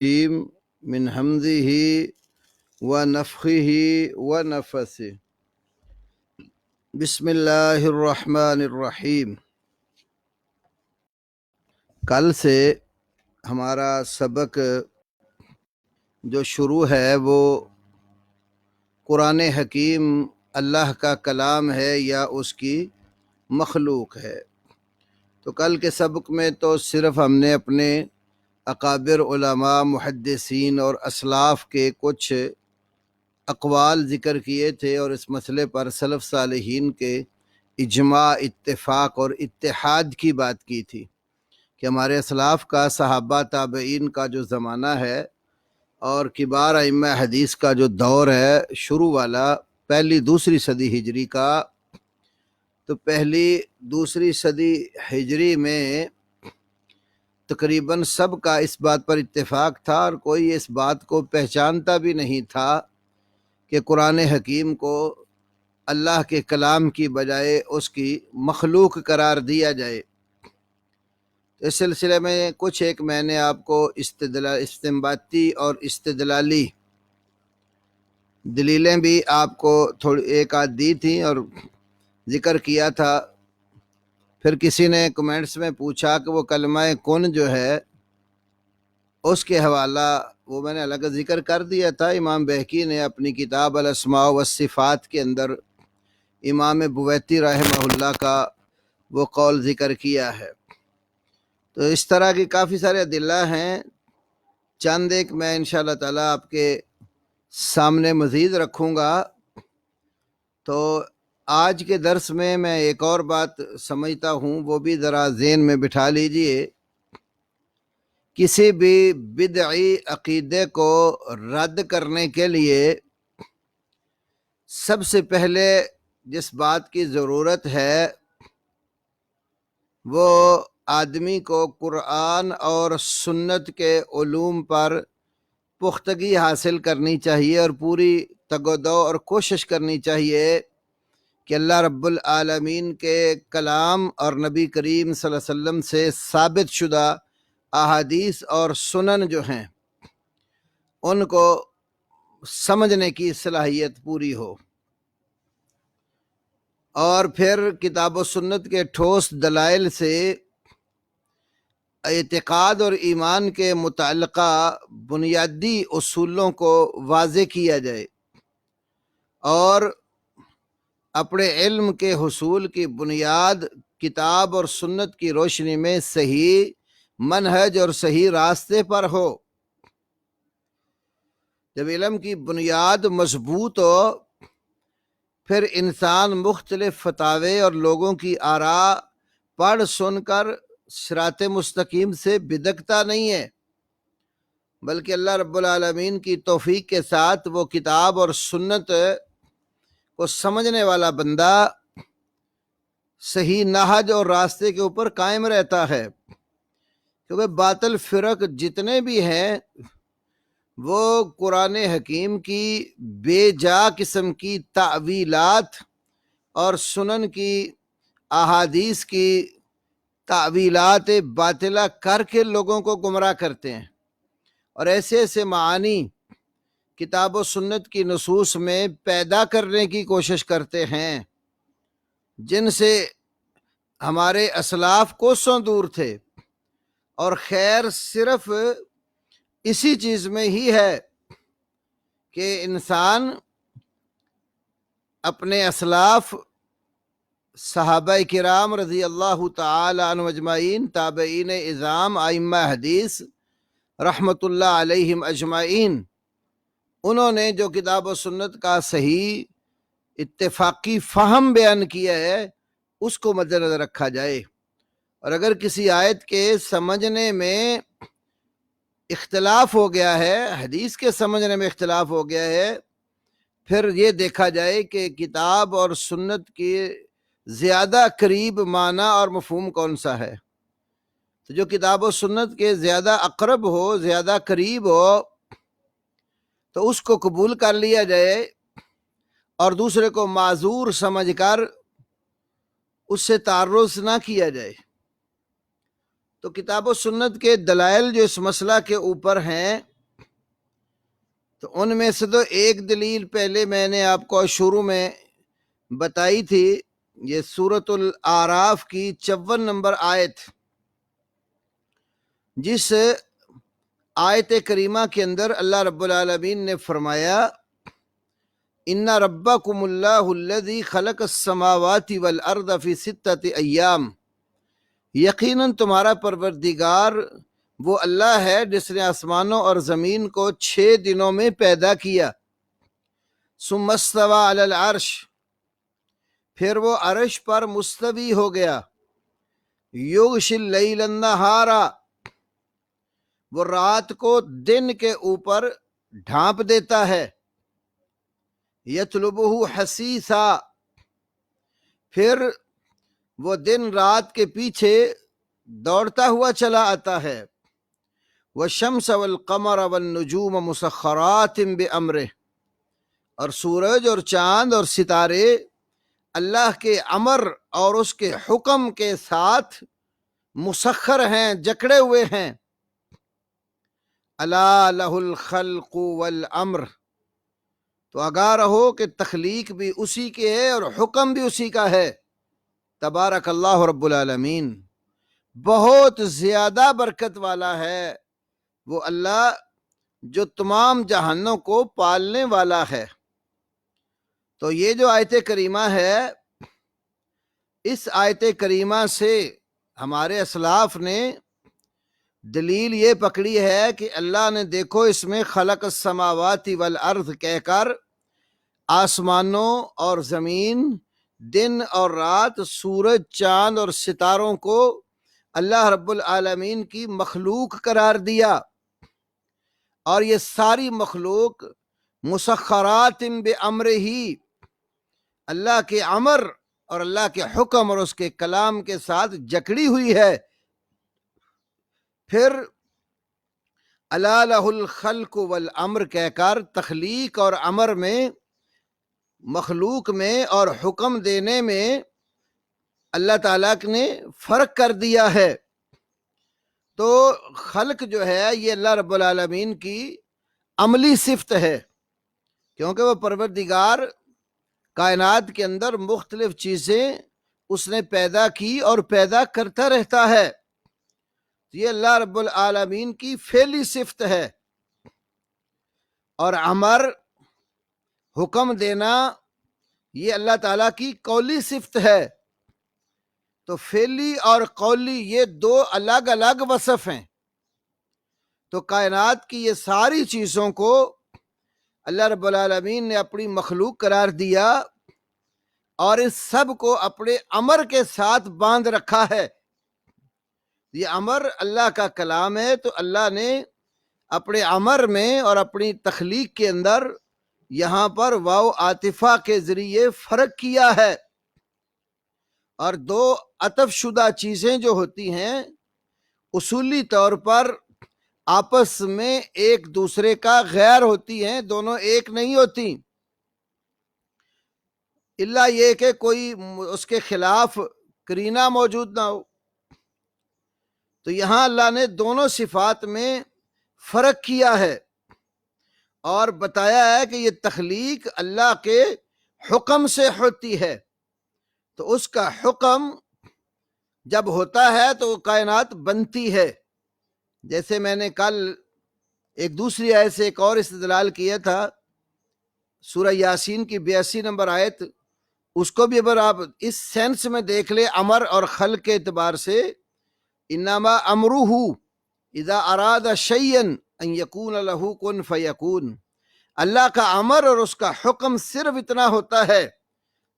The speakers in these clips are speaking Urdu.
من حمزه ونفخه ونفثه بسم اللہ الرحمن الرحیم۔ کل سے ہمارا سبق جو شروع ہے وہ قرآن حکیم اللہ کا کلام ہے یا اس کی مخلوق ہے۔ تو کل کے سبق میں تو صرف ہم نے اپنے اکابر علماء محدثین اور اسلاف کے کچھ اقوال ذکر کیے تھے اور اس مسئلے پر سلف صالحین کے اجماع، اتفاق اور اتحاد کی بات کی تھی کہ ہمارے اسلاف کا، صحابہ تابعین کا جو زمانہ ہے اور کبار ائمہ حدیث کا جو دور ہے شروع والا، پہلی دوسری صدی ہجری کا، تو پہلی دوسری صدی ہجری میں تقریباً سب کا اس بات پر اتفاق تھا اور کوئی اس بات کو پہچانتا بھی نہیں تھا کہ قرآن حکیم کو اللہ کے کلام کی بجائے اس کی مخلوق قرار دیا جائے۔ اس سلسلے میں ایک میں نے آپ کو استنباطی اور استدلالی دلیلیں بھی آپ کو تھوڑی ایک آدھ دی تھیں اور ذکر کیا تھا۔ پھر کسی نے کمنٹس میں پوچھا کہ وہ کلمہ کن جو ہے اس کے حوالہ وہ میں نے الگ ذکر کر دیا تھا۔ امام بہقی نے اپنی کتاب الاسماء والصفات کے اندر امام بویتی رحمہ اللہ کا وہ قول ذکر کیا ہے۔ تو اس طرح کی کافی سارے ادلہ ہیں، چند ایک میں انشاءاللہ تعالیٰ آپ کے سامنے مزید رکھوں گا۔ تو آج کے درس میں ایک اور بات سمجھتا ہوں، وہ بھی ذرا ذہن میں بٹھا لیجئے۔ کسی بھی بدعی عقیدے کو رد کرنے کے لیے سب سے پہلے جس بات کی ضرورت ہے وہ آدمی کو قرآن اور سنت کے علوم پر پختگی حاصل کرنی چاہیے اور پوری تگ و دو اور کوشش کرنی چاہیے کہ اللہ رب العالمین کے کلام اور نبی کریم صلی اللہ علیہ وسلم سے ثابت شدہ احادیث اور سنن جو ہیں ان کو سمجھنے کی صلاحیت پوری ہو، اور پھر کتاب و سنت کے ٹھوس دلائل سے اعتقاد اور ایمان کے متعلقہ بنیادی اصولوں کو واضح کیا جائے اور اپنے علم کے حصول کی بنیاد کتاب اور سنت کی روشنی میں صحیح منہج اور صحیح راستے پر ہو۔ جب علم کی بنیاد مضبوط ہو پھر انسان مختلف فتاوے اور لوگوں کی آراء پڑھ سن کر صراط مستقیم سے بدکتا نہیں ہے، بلکہ اللہ رب العالمین کی توفیق کے ساتھ وہ کتاب اور سنت کو سمجھنے والا بندہ صحیح نہج اور راستے کے اوپر قائم رہتا ہے۔ کیونکہ باطل فرق جتنے بھی ہیں وہ قرآن حکیم کی بے جا قسم کی تعویلات اور سنن کی احادیث کی تعویلات باطلہ کر کے لوگوں کو گمراہ کرتے ہیں اور ایسے ایسے معانی کتاب و سنت کی نصوص میں پیدا کرنے کی کوشش کرتے ہیں جن سے ہمارے اسلاف کوسوں دور تھے، اور خیر صرف اسی چیز میں ہی ہے کہ انسان اپنے اسلاف صحابہ کرام رضی اللہ تعالی عنہ اجمعین، تابعین اعظام، ائمہ حدیث رحمت اللہ علیہم اجمعین، انہوں نے جو کتاب و سنت کا صحیح اتفاقی فہم بیان کیا ہے اس کو مد نظر رکھا جائے، اور اگر کسی آیت کے سمجھنے میں اختلاف ہو گیا ہے، حدیث کے سمجھنے میں اختلاف ہو گیا ہے، پھر یہ دیکھا جائے کہ کتاب اور سنت کی زیادہ قریب معنی اور مفہوم کون سا ہے۔ تو جو کتاب و سنت کے زیادہ اقرب ہو، زیادہ قریب ہو، تو اس کو قبول کر لیا جائے اور دوسرے کو معذور سمجھ کر اس سے تعرض نہ کیا جائے۔ تو کتاب و سنت کے دلائل جو اس مسئلہ کے اوپر ہیں تو ان میں سے تو ایک دلیل پہلے میں نے آپ کو شروع میں بتائی تھی، یہ سورۃ الاعراف کی 54 نمبر آیت، جس آیت کریمہ کے اندر اللہ رب العالمین نے فرمایا ان ربکم اللہ الذی خلق السماوات والارض فی 6 ایام، یقیناً تمہارا پروردگار وہ اللہ ہے جس نے آسمانوں اور زمین کو 6 دنوں میں پیدا کیا، ثم استوی علی العرش، پھر وہ عرش پر مستوی ہو گیا، یغشی اللیل النہار، وہ رات کو دن کے اوپر ڈھانپ دیتا ہے، یطلبہ حثیثا، پھر وہ دن رات کے پیچھے دوڑتا ہوا چلا آتا ہے، والشمس والقمر والنجوم مسخرات بامرہ، اور سورج اور چاند اور ستارے اللہ کے امر اور اس کے حکم کے ساتھ مسخر ہیں، جکڑے ہوئے ہیں۔ الا لہ الخلق والامر، تو آگاہ رہو کہ تخلیق بھی اسی کی ہے اور حکم بھی اسی کا ہے۔ تبارک اللہ رب العالمین، بہت زیادہ برکت والا ہے وہ اللہ جو تمام جہانوں کو پالنے والا ہے۔ تو یہ جو آیت کریمہ ہے، اس آیت کریمہ سے ہمارے اسلاف نے دلیل یہ پکڑی ہے کہ اللہ نے دیکھو اس میں خلق السماوات والارض کہہ کر آسمانوں اور زمین، دن اور رات، سورج، چاند اور ستاروں کو اللہ رب العالمین کی مخلوق قرار دیا، اور یہ ساری مخلوق مسخرات بامرہ، اللہ کے امر اور اللہ کے حکم اور اس کے کلام کے ساتھ جکڑی ہوئی ہے۔ پھر الا لہ الخلق والامر کہہ کر تخلیق اور امر میں، مخلوق میں اور حکم دینے میں اللہ تعالیٰ نے فرق کر دیا ہے۔ تو خلق جو ہے یہ اللہ رب العالمین کی عملی صفت ہے، کیونکہ وہ پروردگار کائنات کے اندر مختلف چیزیں اس نے پیدا کی اور پیدا کرتا رہتا ہے، یہ اللہ رب العالمین کی فعلی صفت ہے۔ اور امر، حکم دینا، یہ اللہ تعالیٰ کی قولی صفت ہے۔ تو فعلی اور قولی یہ دو الگ الگ وصف ہیں۔ تو کائنات کی یہ ساری چیزوں کو اللہ رب العالمین نے اپنی مخلوق قرار دیا، اور اس سب کو اپنے امر کے ساتھ باندھ رکھا ہے۔ یہ امر اللہ کا کلام ہے، تو اللہ نے اپنے امر میں اور اپنی تخلیق کے اندر یہاں پر واو عاطفہ کے ذریعے فرق کیا ہے۔ اور دو عطف شدہ چیزیں جو ہوتی ہیں اصولی طور پر آپس میں ایک دوسرے کا غیر ہوتی ہیں، دونوں ایک نہیں ہوتی، الا یہ کہ کوئی اس کے خلاف قرینہ موجود نہ ہو۔ تو یہاں اللہ نے دونوں صفات میں فرق کیا ہے اور بتایا ہے کہ یہ تخلیق اللہ کے حکم سے ہوتی ہے۔ تو اس کا حکم جب ہوتا ہے تو کائنات بنتی ہے۔ جیسے میں نے کل ایک دوسری آیت سے ایک اور استدلال کیا تھا، سورہ یاسین کی 82 نمبر آیت، اس کو بھی اگر آپ اس سینس میں دیکھ لیں امر اور خلق کے اعتبار سے، انما امرہ اذا اراد شیئا ان یکون لہ کن فیکون، اللہ کا امر اور اس کا حکم صرف اتنا ہوتا ہے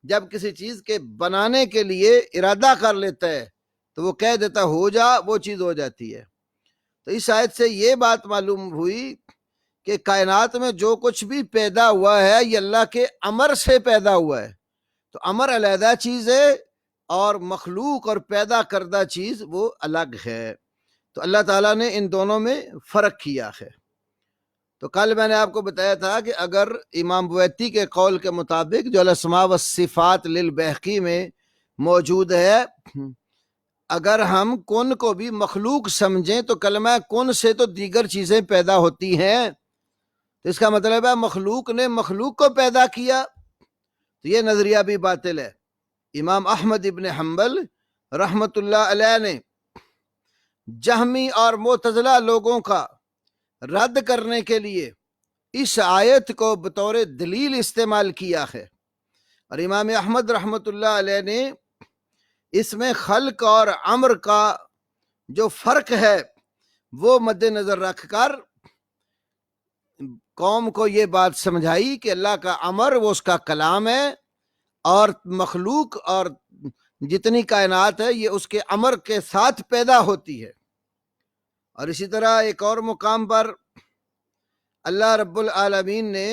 جب کسی چیز کے بنانے کے لیے ارادہ کر لیتا ہے تو وہ کہہ دیتا ہو جا، وہ چیز ہو جاتی ہے۔ تو اس آیت سے یہ بات معلوم ہوئی کہ کائنات میں جو کچھ بھی پیدا ہوا ہے یہ اللہ کے امر سے پیدا ہوا ہے۔ تو امر علیحدہ چیز ہے اور مخلوق اور پیدا کردہ چیز وہ الگ ہے۔ تو اللہ تعالیٰ نے ان دونوں میں فرق کیا ہے۔ تو کل میں نے آپ کو بتایا تھا کہ اگر امام بویتی کے قول کے مطابق جو الاسماء والصفات للبیہقی میں موجود ہے، اگر ہم کن کو بھی مخلوق سمجھیں تو کلمہ کن سے تو دیگر چیزیں پیدا ہوتی ہیں، تو اس کا مطلب ہے مخلوق نے مخلوق کو پیدا کیا، تو یہ نظریہ بھی باطل ہے۔ امام احمد ابن حنبل رحمت اللہ علیہ نے جہمی اور معتزلہ لوگوں کا رد کرنے کے لیے اس آیت کو بطور دلیل استعمال کیا ہے، اور امام احمد رحمت اللہ علیہ نے اس میں خلق اور امر کا جو فرق ہے وہ مد نظر رکھ کر قوم کو یہ بات سمجھائی کہ اللہ کا امر وہ اس کا کلام ہے، اور مخلوق اور جتنی کائنات ہے یہ اس کے امر کے ساتھ پیدا ہوتی ہے۔ اور اسی طرح ایک اور مقام پر اللہ رب العالمین نے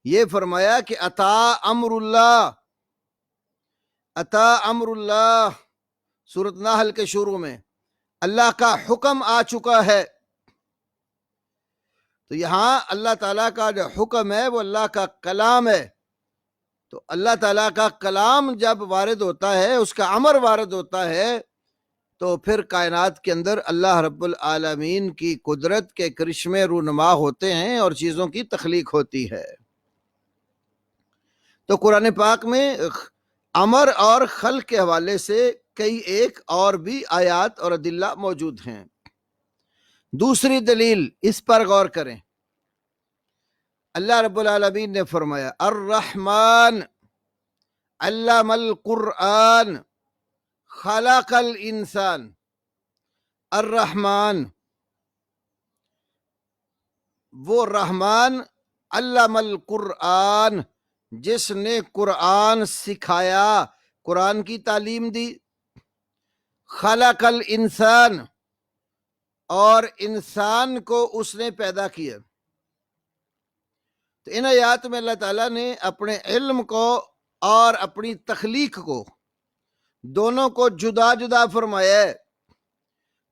یہ فرمایا کہ اتا امر اللہ، سورۃ نحل کے شروع میں اللہ کا حکم آ چکا ہے۔ تو یہاں اللہ تعالیٰ کا جو حکم ہے وہ اللہ کا کلام ہے، تو اللہ تعالیٰ کا کلام جب وارد ہوتا ہے، اس کا امر وارد ہوتا ہے، تو پھر کائنات کے اندر اللہ رب العالمین کی قدرت کے کرشمے رونما ہوتے ہیں اور چیزوں کی تخلیق ہوتی ہے۔ تو قرآن پاک میں امر اور خلق کے حوالے سے کئی ایک اور بھی آیات اور ادلہ موجود ہیں۔ دوسری دلیل، اس پر غور کریں، اللہ رب العالمین نے فرمایا الرحمن علم القرآن خلق الانسان۔ الرحمن، وہ رحمان، علم القرآن، جس نے قرآن سکھایا، قرآن کی تعلیم دی، خلق الانسان، اور انسان کو اس نے پیدا کیا۔ تو ان آیات میں اللہ تعالیٰ نے اپنے علم کو اور اپنی تخلیق کو دونوں کو جدا جدا فرمایا ہے۔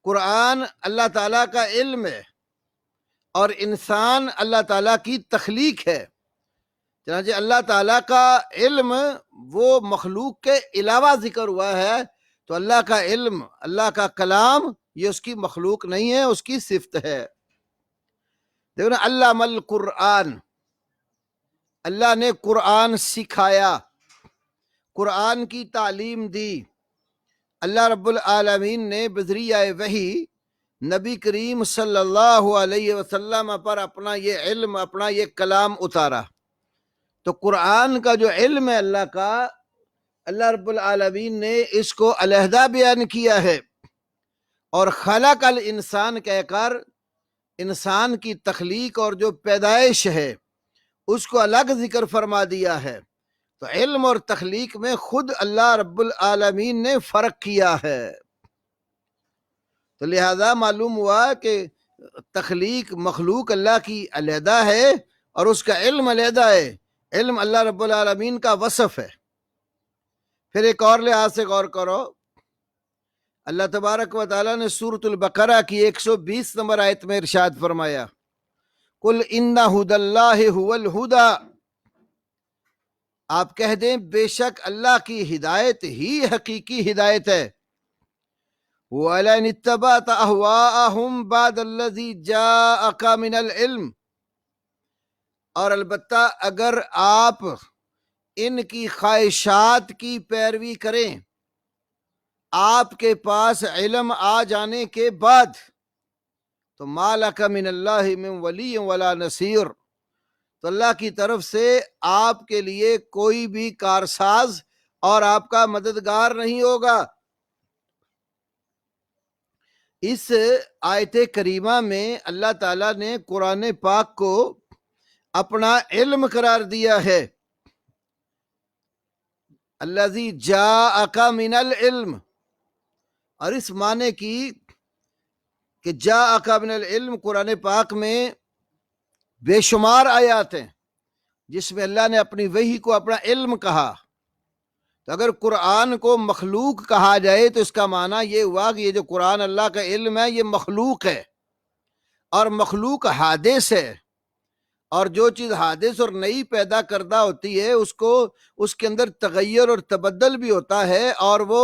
قرآن اللہ تعالیٰ کا علم ہے اور انسان اللہ تعالیٰ کی تخلیق ہے۔ چنانچہ اللہ تعالیٰ کا علم وہ مخلوق کے علاوہ ذکر ہوا ہے، تو اللہ کا علم، اللہ کا کلام، یہ اس کی مخلوق نہیں ہے، اس کی صفت ہے۔ دیکھو نا، علم القرآن، اللہ نے قرآن سکھایا، قرآن کی تعلیم دی۔ اللہ رب العالمین نے بذریعہ وحی نبی کریم صلی اللہ علیہ وسلم پر اپنا یہ علم، اپنا یہ کلام اتارا۔ تو قرآن کا جو علم ہے اللہ کا، اللہ رب العالمین نے اس کو علیحدہ بیان کیا ہے، اور خلق الانسان کہہ کر انسان کی تخلیق اور جو پیدائش ہے اس کو الگ ذکر فرما دیا ہے۔ تو علم اور تخلیق میں خود اللہ رب العالمین نے فرق کیا ہے۔ تو لہذا معلوم ہوا کہ تخلیق، مخلوق اللہ کی علیحدہ ہے اور اس کا علم علیحدہ ہے۔ علم اللہ رب العالمین کا وصف ہے۔ پھر ایک اور لحاظ سے غور کرو، اللہ تبارک و تعالیٰ نے سورۃ البقرہ کی 120 نمبر آیت میں ارشاد فرمایا قل ان ھدی اللہ ھو الھدی، آپ کہہ دیں بے شک اللہ کی ہدایت ہی حقیقی ہدایت ہے۔ وَلَئِنِ اتَّبَعْتَ أَهْوَاءَهُمْ بَعْدَ الَّذِي جَاءَكَ مِنَ الْعِلْمِ، اور البتہ اگر آپ ان کی خواہشات کی پیروی کریں آپ کے پاس علم آ جانے کے بعد، تو مَا لَكَ مِنَ اللَّهِ مِنْ وَلِيٍّ وَلَا نَصِيرٍ، تو اللہ کی طرف سے آپ کے لیے کوئی بھی کارساز اور آپ کا مددگار نہیں ہوگا۔ اس آیت کریمہ میں اللہ تعالیٰ نے قرآن پاک کو اپنا علم قرار دیا ہے، الذی جاءک من العلم، اور اس معنی کی کہ جاءک من العلم، قرآن پاک میں بے شمار آیات ہیں جس میں اللہ نے اپنی وحی کو اپنا علم کہا۔ تو اگر قرآن کو مخلوق کہا جائے تو اس کا معنی یہ ہوا کہ یہ جو قرآن اللہ کا علم ہے یہ مخلوق ہے، اور مخلوق حادث ہے، اور جو چیز حادث اور نئی پیدا کردہ ہوتی ہے اس کو، اس کے اندر تغیر اور تبدل بھی ہوتا ہے اور وہ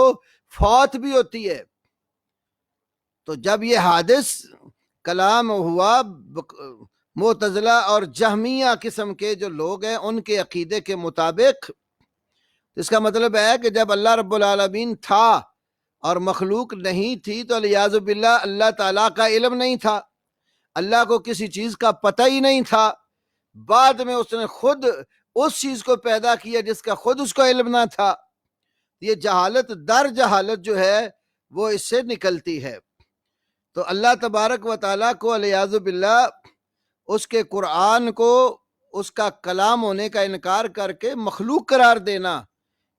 فوت بھی ہوتی ہے۔ تو جب یہ حادث کلام ہوا معتزلہ اور جہمیہ قسم کے جو لوگ ہیں ان کے عقیدے کے مطابق اس کا مطلب ہے کہ جب اللہ رب العالمین تھا اور مخلوق نہیں تھی تو الیاذ باللہ اللہ تعالیٰ کا علم نہیں تھا، اللہ کو کسی چیز کا پتہ ہی نہیں تھا، بعد میں اس نے خود اس چیز کو پیدا کیا جس کا خود اس کو علم نہ تھا۔ یہ جہالت در جہالت جو ہے وہ اس سے نکلتی ہے۔ تو اللہ تبارک و تعالیٰ کو الیاذ باللہ اس کے قرآن کو اس کا کلام ہونے کا انکار کر کے مخلوق قرار دینا،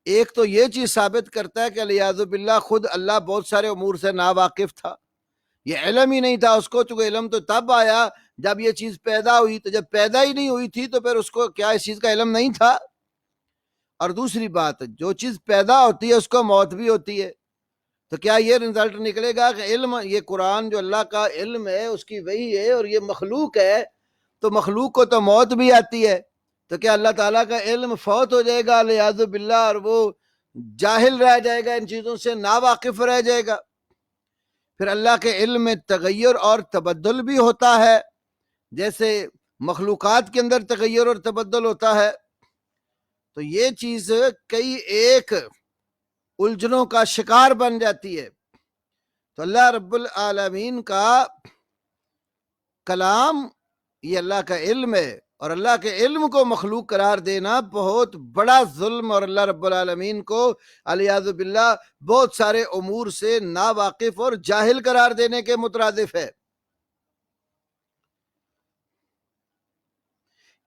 ایک تو یہ چیز ثابت کرتا ہے کہ الیاذ باللہ خود اللہ بہت سارے امور سے ناواقف تھا، یہ علم ہی نہیں تھا اس کو، چونکہ علم تو تب آیا جب یہ چیز پیدا ہوئی، تو جب پیدا ہی نہیں ہوئی تھی تو پھر اس کو کیا اس چیز کا علم نہیں تھا؟ اور دوسری بات، جو چیز پیدا ہوتی ہے اس کو موت بھی ہوتی ہے، تو کیا یہ رزلٹ نکلے گا کہ علم، یہ قرآن جو اللہ کا علم ہے اس کی وحی ہے اور یہ مخلوق ہے، تو مخلوق کو تو موت بھی آتی ہے، تو کیا اللہ تعالیٰ کا علم فوت ہو جائے گا الیاذ باللہ اور وہ جاہل رہ جائے گا، ان چیزوں سے ناواقف رہ جائے گا؟ پھر اللہ کے علم میں تغیر اور تبدل بھی ہوتا ہے، جیسے مخلوقات کے اندر تغیر اور تبدل ہوتا ہے، تو یہ چیز کئی ایک الجھنوں کا شکار بن جاتی ہے۔ تو اللہ رب العالمین کا کلام یہ اللہ کا علم ہے، اور اللہ کے علم کو مخلوق قرار دینا بہت بڑا ظلم، اور اللہ رب العالمین کو الیاذ باللہ بہت سارے امور سے ناواقف اور جاہل قرار دینے کے مترادف ہے۔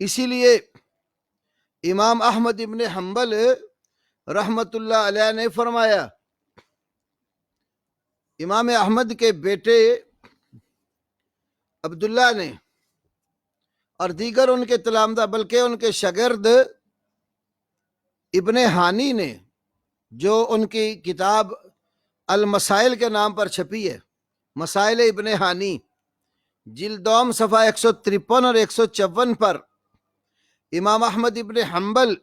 اسی لیے امام احمد ابن حنبل رحمت اللہ علیہ نے فرمایا، امام احمد کے بیٹے عبداللہ نے اور دیگر ان کے تلامذہ، بلکہ ان کے شاگرد ابن ہانی نے، جو ان کی کتاب المسائل کے نام پر چھپی ہے، مسائل ابن ہانی، جلد دوم صفحہ 153 اور 154 پر امام احمد ابن حنبل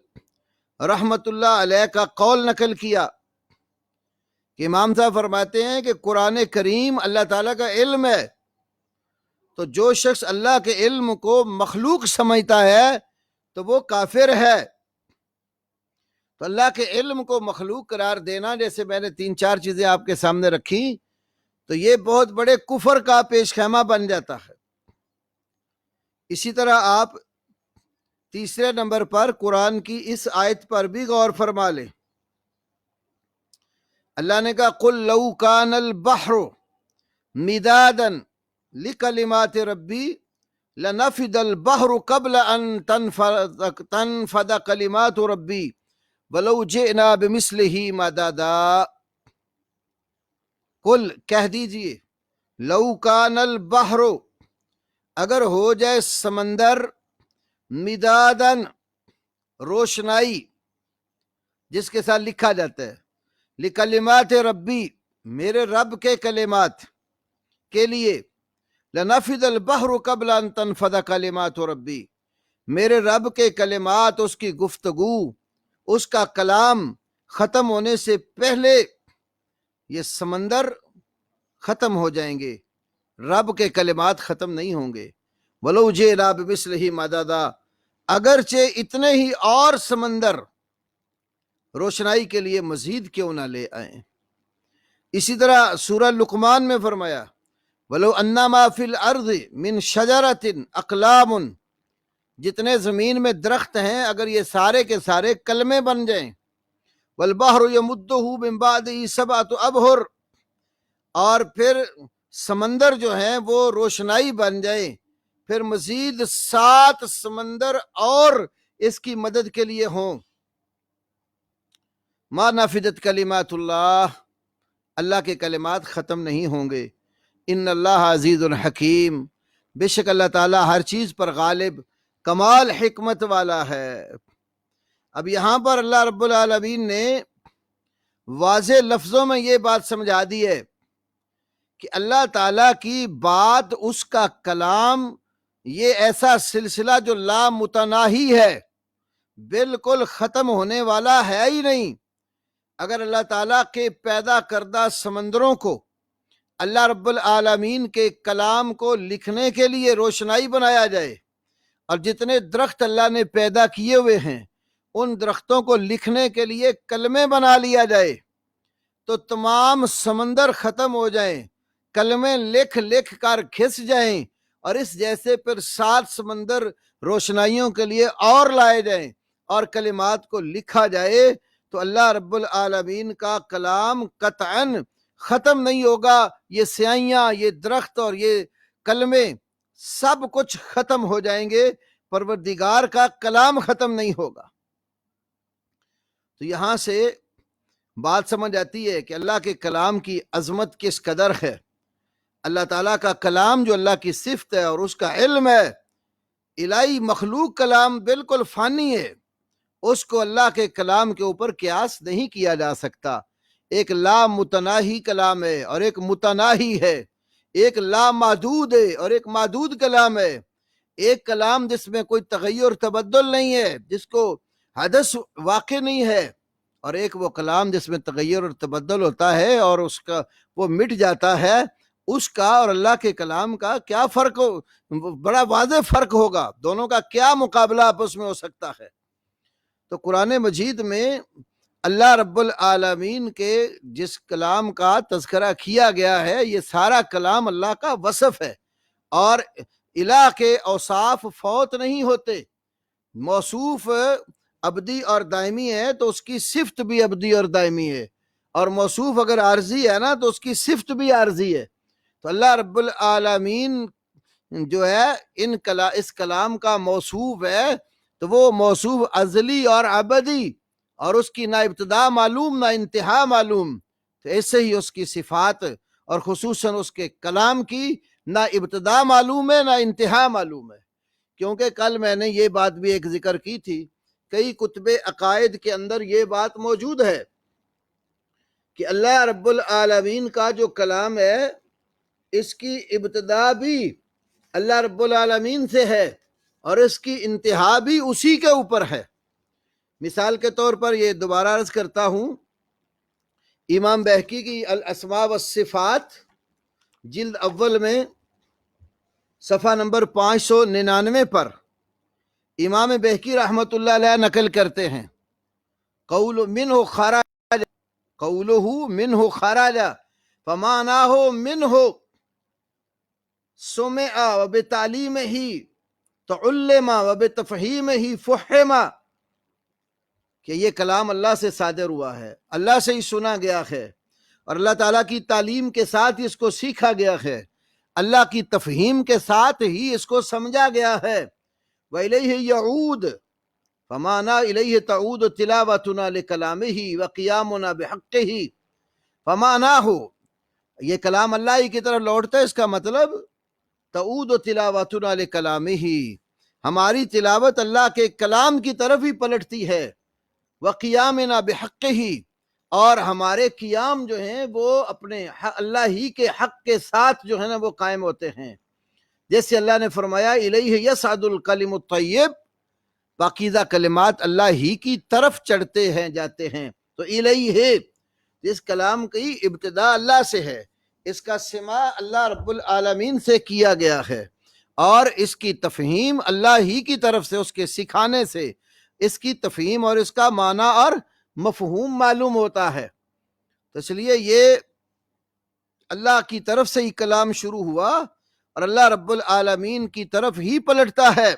رحمت اللہ علیہ کا قول نقل کیا کہ امام صاحب فرماتے ہیں کہ قرآن کریم اللہ تعالیٰ کا علم ہے، تو جو شخص اللہ کے علم کو مخلوق سمجھتا ہے تو وہ کافر ہے۔ تو اللہ کے علم کو مخلوق قرار دینا، جیسے میں نے 3-4 چیزیں آپ کے سامنے رکھی، تو یہ بہت بڑے کفر کا پیش خیمہ بن جاتا ہے۔ اسی طرح آپ تیسرے نمبر پر قرآن کی اس آیت پر بھی غور فرما لیں۔ اللہ نے کہا قُلْ لَوْ كَانَ الْبَحْرُ مِدَادًا لِكَلِمَاتِ رَبِّي لَنَفِدَ الْبَحْرُ قَبْلَ أَن تَنْفَدَ كَلِمَاتُ رَبِّي وَلَوْ جِئْنَا بِمِثْلِهِ مَدَدًا۔ قل کہہ دیجئے، لَوْ كَانَ الْبَحْرُ اگر ہو جائے سمندر، مدادن روشنائی جس کے ساتھ لکھا جاتا ہے، لکلمات ربی میرے رب کے کلمات کے لیے، لنفد البحر قبل ان تنفد کلمات ربی میرے رب کے کلمات، اس کی گفتگو، اس کا کلام ختم ہونے سے پہلے یہ سمندر ختم ہو جائیں گے، رب کے کلمات ختم نہیں ہوں گے۔ وَلَوْ جِئْنَا بِمِثْلِهِ مَدَدًا اگرچہ اتنے ہی اور سمندر روشنائی کے لیے مزید کیوں نہ لے آئیں۔ اسی طرح سورہ لقمان میں فرمایا وَلَوْ أَنَّ مَا فِي الْأَرْضِ مِنْ شَجَرَةٍ أَقْلَامٌ جتنے زمین میں درخت ہیں اگر یہ سارے کے سارے کلمے بن جائیں، وَالْبَحْرُ يَمُدُّهُ مِنْ بَعْدِهِ سَبْعَةُ أَبْحُرٍ اور پھر سمندر جو ہیں وہ روشنائی بن جائیں، پھر مزید 7 سمندر اور اس کی مدد کے لیے ہوں، ما نفدت کلمات اللہ اللہ کے کلمات ختم نہیں ہوں گے۔ ان اللہ عزیز الحکیم بے شک اللہ تعالیٰ ہر چیز پر غالب، کمال حکمت والا ہے۔ اب یہاں پر اللہ رب العالمین نے واضح لفظوں میں یہ بات سمجھا دی ہے کہ اللہ تعالیٰ کی بات، اس کا کلام، یہ ایسا سلسلہ جو لامتناہی ہے، بالکل ختم ہونے والا ہے ہی نہیں۔ اگر اللہ تعالیٰ کے پیدا کردہ سمندروں کو اللہ رب العالمین کے کلام کو لکھنے کے لیے روشنائی بنایا جائے، اور جتنے درخت اللہ نے پیدا کیے ہوئے ہیں ان درختوں کو لکھنے کے لیے کلمے بنا لیا جائے، تو تمام سمندر ختم ہو جائیں، کلمے لکھ لکھ کر کھس جائیں، اور اس جیسے پھر 7 سمندر روشنائیوں کے لیے اور لائے جائیں اور کلمات کو لکھا جائے، تو اللہ رب العالمین کا کلام قطعاً ختم نہیں ہوگا۔ یہ سیائیاں، یہ درخت اور یہ کلمے سب کچھ ختم ہو جائیں گے، پروردگار کا کلام ختم نہیں ہوگا۔ تو یہاں سے بات سمجھ آتی ہے کہ اللہ کے کلام کی عظمت کس قدر ہے۔ اللہ تعالیٰ کا کلام جو اللہ کی صفت ہے اور اس کا علم ہے، الہی مخلوق کلام بالکل فانی ہے، اس کو اللہ کے کلام کے اوپر قیاس نہیں کیا جا سکتا۔ ایک لا متناہی کلام ہے اور ایک متناہی ہے، ایک لا محدود ہے اور ایک محدود کلام ہے، ایک کلام جس میں کوئی تغیر تبدل نہیں ہے، جس کو حدث واقع نہیں ہے، اور ایک وہ کلام جس میں تغیر اور تبدل ہوتا ہے اور اس کا وہ مٹ جاتا ہے۔ اس کا اور اللہ کے کلام کا کیا فرق ہو، بڑا واضح فرق ہوگا، دونوں کا کیا مقابلہ آپس میں ہو سکتا ہے۔ تو قرآن مجید میں اللہ رب العالمین کے جس کلام کا تذکرہ کیا گیا ہے، یہ سارا کلام اللہ کا وصف ہے، اور الہ کے اوصاف فوت نہیں ہوتے۔ موصوف ابدی اور دائمی ہے تو اس کی صفت بھی ابدی اور دائمی ہے، اور موصوف اگر عارضی ہے نا تو اس کی صفت بھی عارضی ہے۔ تو اللہ رب العالمین جو ہے اس کلام کا موصوف ہے، تو وہ موصوف ازلی اور ابدی، اور اس کی نہ ابتدا معلوم نہ انتہا معلوم۔ تو ایسے ہی اس کی صفات اور خصوصاً اس کے کلام کی نہ ابتدا معلوم ہے نہ انتہا معلوم ہے۔ کیونکہ کل میں نے یہ بات بھی ایک ذکر کی تھی، کئی کتب عقائد کے اندر یہ بات موجود ہے کہ اللہ رب العالمین کا جو کلام ہے اس کی ابتدا بھی اللہ رب العالمین سے ہے اور اس کی انتہا بھی اسی کے اوپر ہے۔ مثال کے طور پر یہ دوبارہ عرض کرتا ہوں، امام بہقی کی الاسماء والصفات جلد اول میں صفحہ نمبر 599 پر امام بہقی رحمۃ اللہ علیہ نقل کرتے ہیں، قولہ منہ خرج فمعناہ منہ سمع وبتعلیمہ تعلم وبتفہیمہ فہم، کہ یہ کلام اللہ سے صادر ہوا ہے، اللہ سے ہی سنا گیا ہے، اور اللہ تعالیٰ کی تعلیم کے ساتھ ہی اس کو سیکھا گیا ہے، اللہ کی تفہیم کے ساتھ ہی اس کو سمجھا گیا ہے۔ وَإِلَيْهِ يَعُودُ فَمَعنَا إِلَيْهِ تَعُودُ تِلَاوَتُنَا لِكَلَامِهِ وَقِيَامُنَا بِحَقِّهِ فَمَعنَاهُ، یہ کلام اللہ ہی کی طرف لوٹتا ہے، اس کا مطلب تعود تلاوتنا لکلامہ، ہماری تلاوت اللہ کے کلام کی طرف ہی پلٹتی ہے، وقیامنا بحقہ، اور ہمارے قیام جو ہیں وہ اپنے اللہ ہی کے حق کے ساتھ جو ہے نا وہ قائم ہوتے ہیں۔ جیسے اللہ نے فرمایا الیہ یصعد الکلم الطیب، پاکیزہ کلمات اللہ ہی کی طرف چڑھتے ہیں جاتے ہیں، تو الیہ، اس کلام کی ابتدا اللہ سے ہے، اس کا سماع اللہ رب العالمین سے کیا گیا ہے، اور اس کی تفہیم اللہ ہی کی طرف سے، اس کے سکھانے سے اس کی تفہیم اور اس کا معنی اور مفہوم معلوم ہوتا ہے۔ تو اس لیے یہ اللہ کی طرف سے ہی کلام شروع ہوا اور اللہ رب العالمین کی طرف ہی پلٹتا ہے۔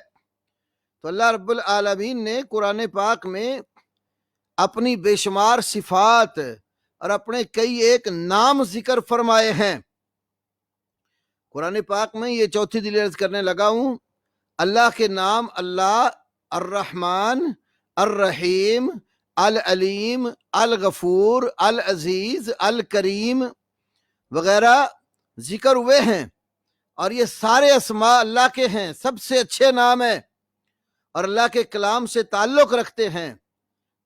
تو اللہ رب العالمین نے قرآن پاک میں اپنی بے شمار صفات اور اپنے کئی ایک نام ذکر فرمائے ہیں۔ قرآن پاک میں یہ چوتھی دلیل عرض کرنے لگا ہوں، اللہ کے نام اللہ، الرحمن، الرحیم، العلیم، الغفور، العزیز، الکریم وغیرہ ذکر ہوئے ہیں، اور یہ سارے اسماء اللہ کے ہیں، سب سے اچھے نام ہیں اور اللہ کے کلام سے تعلق رکھتے ہیں۔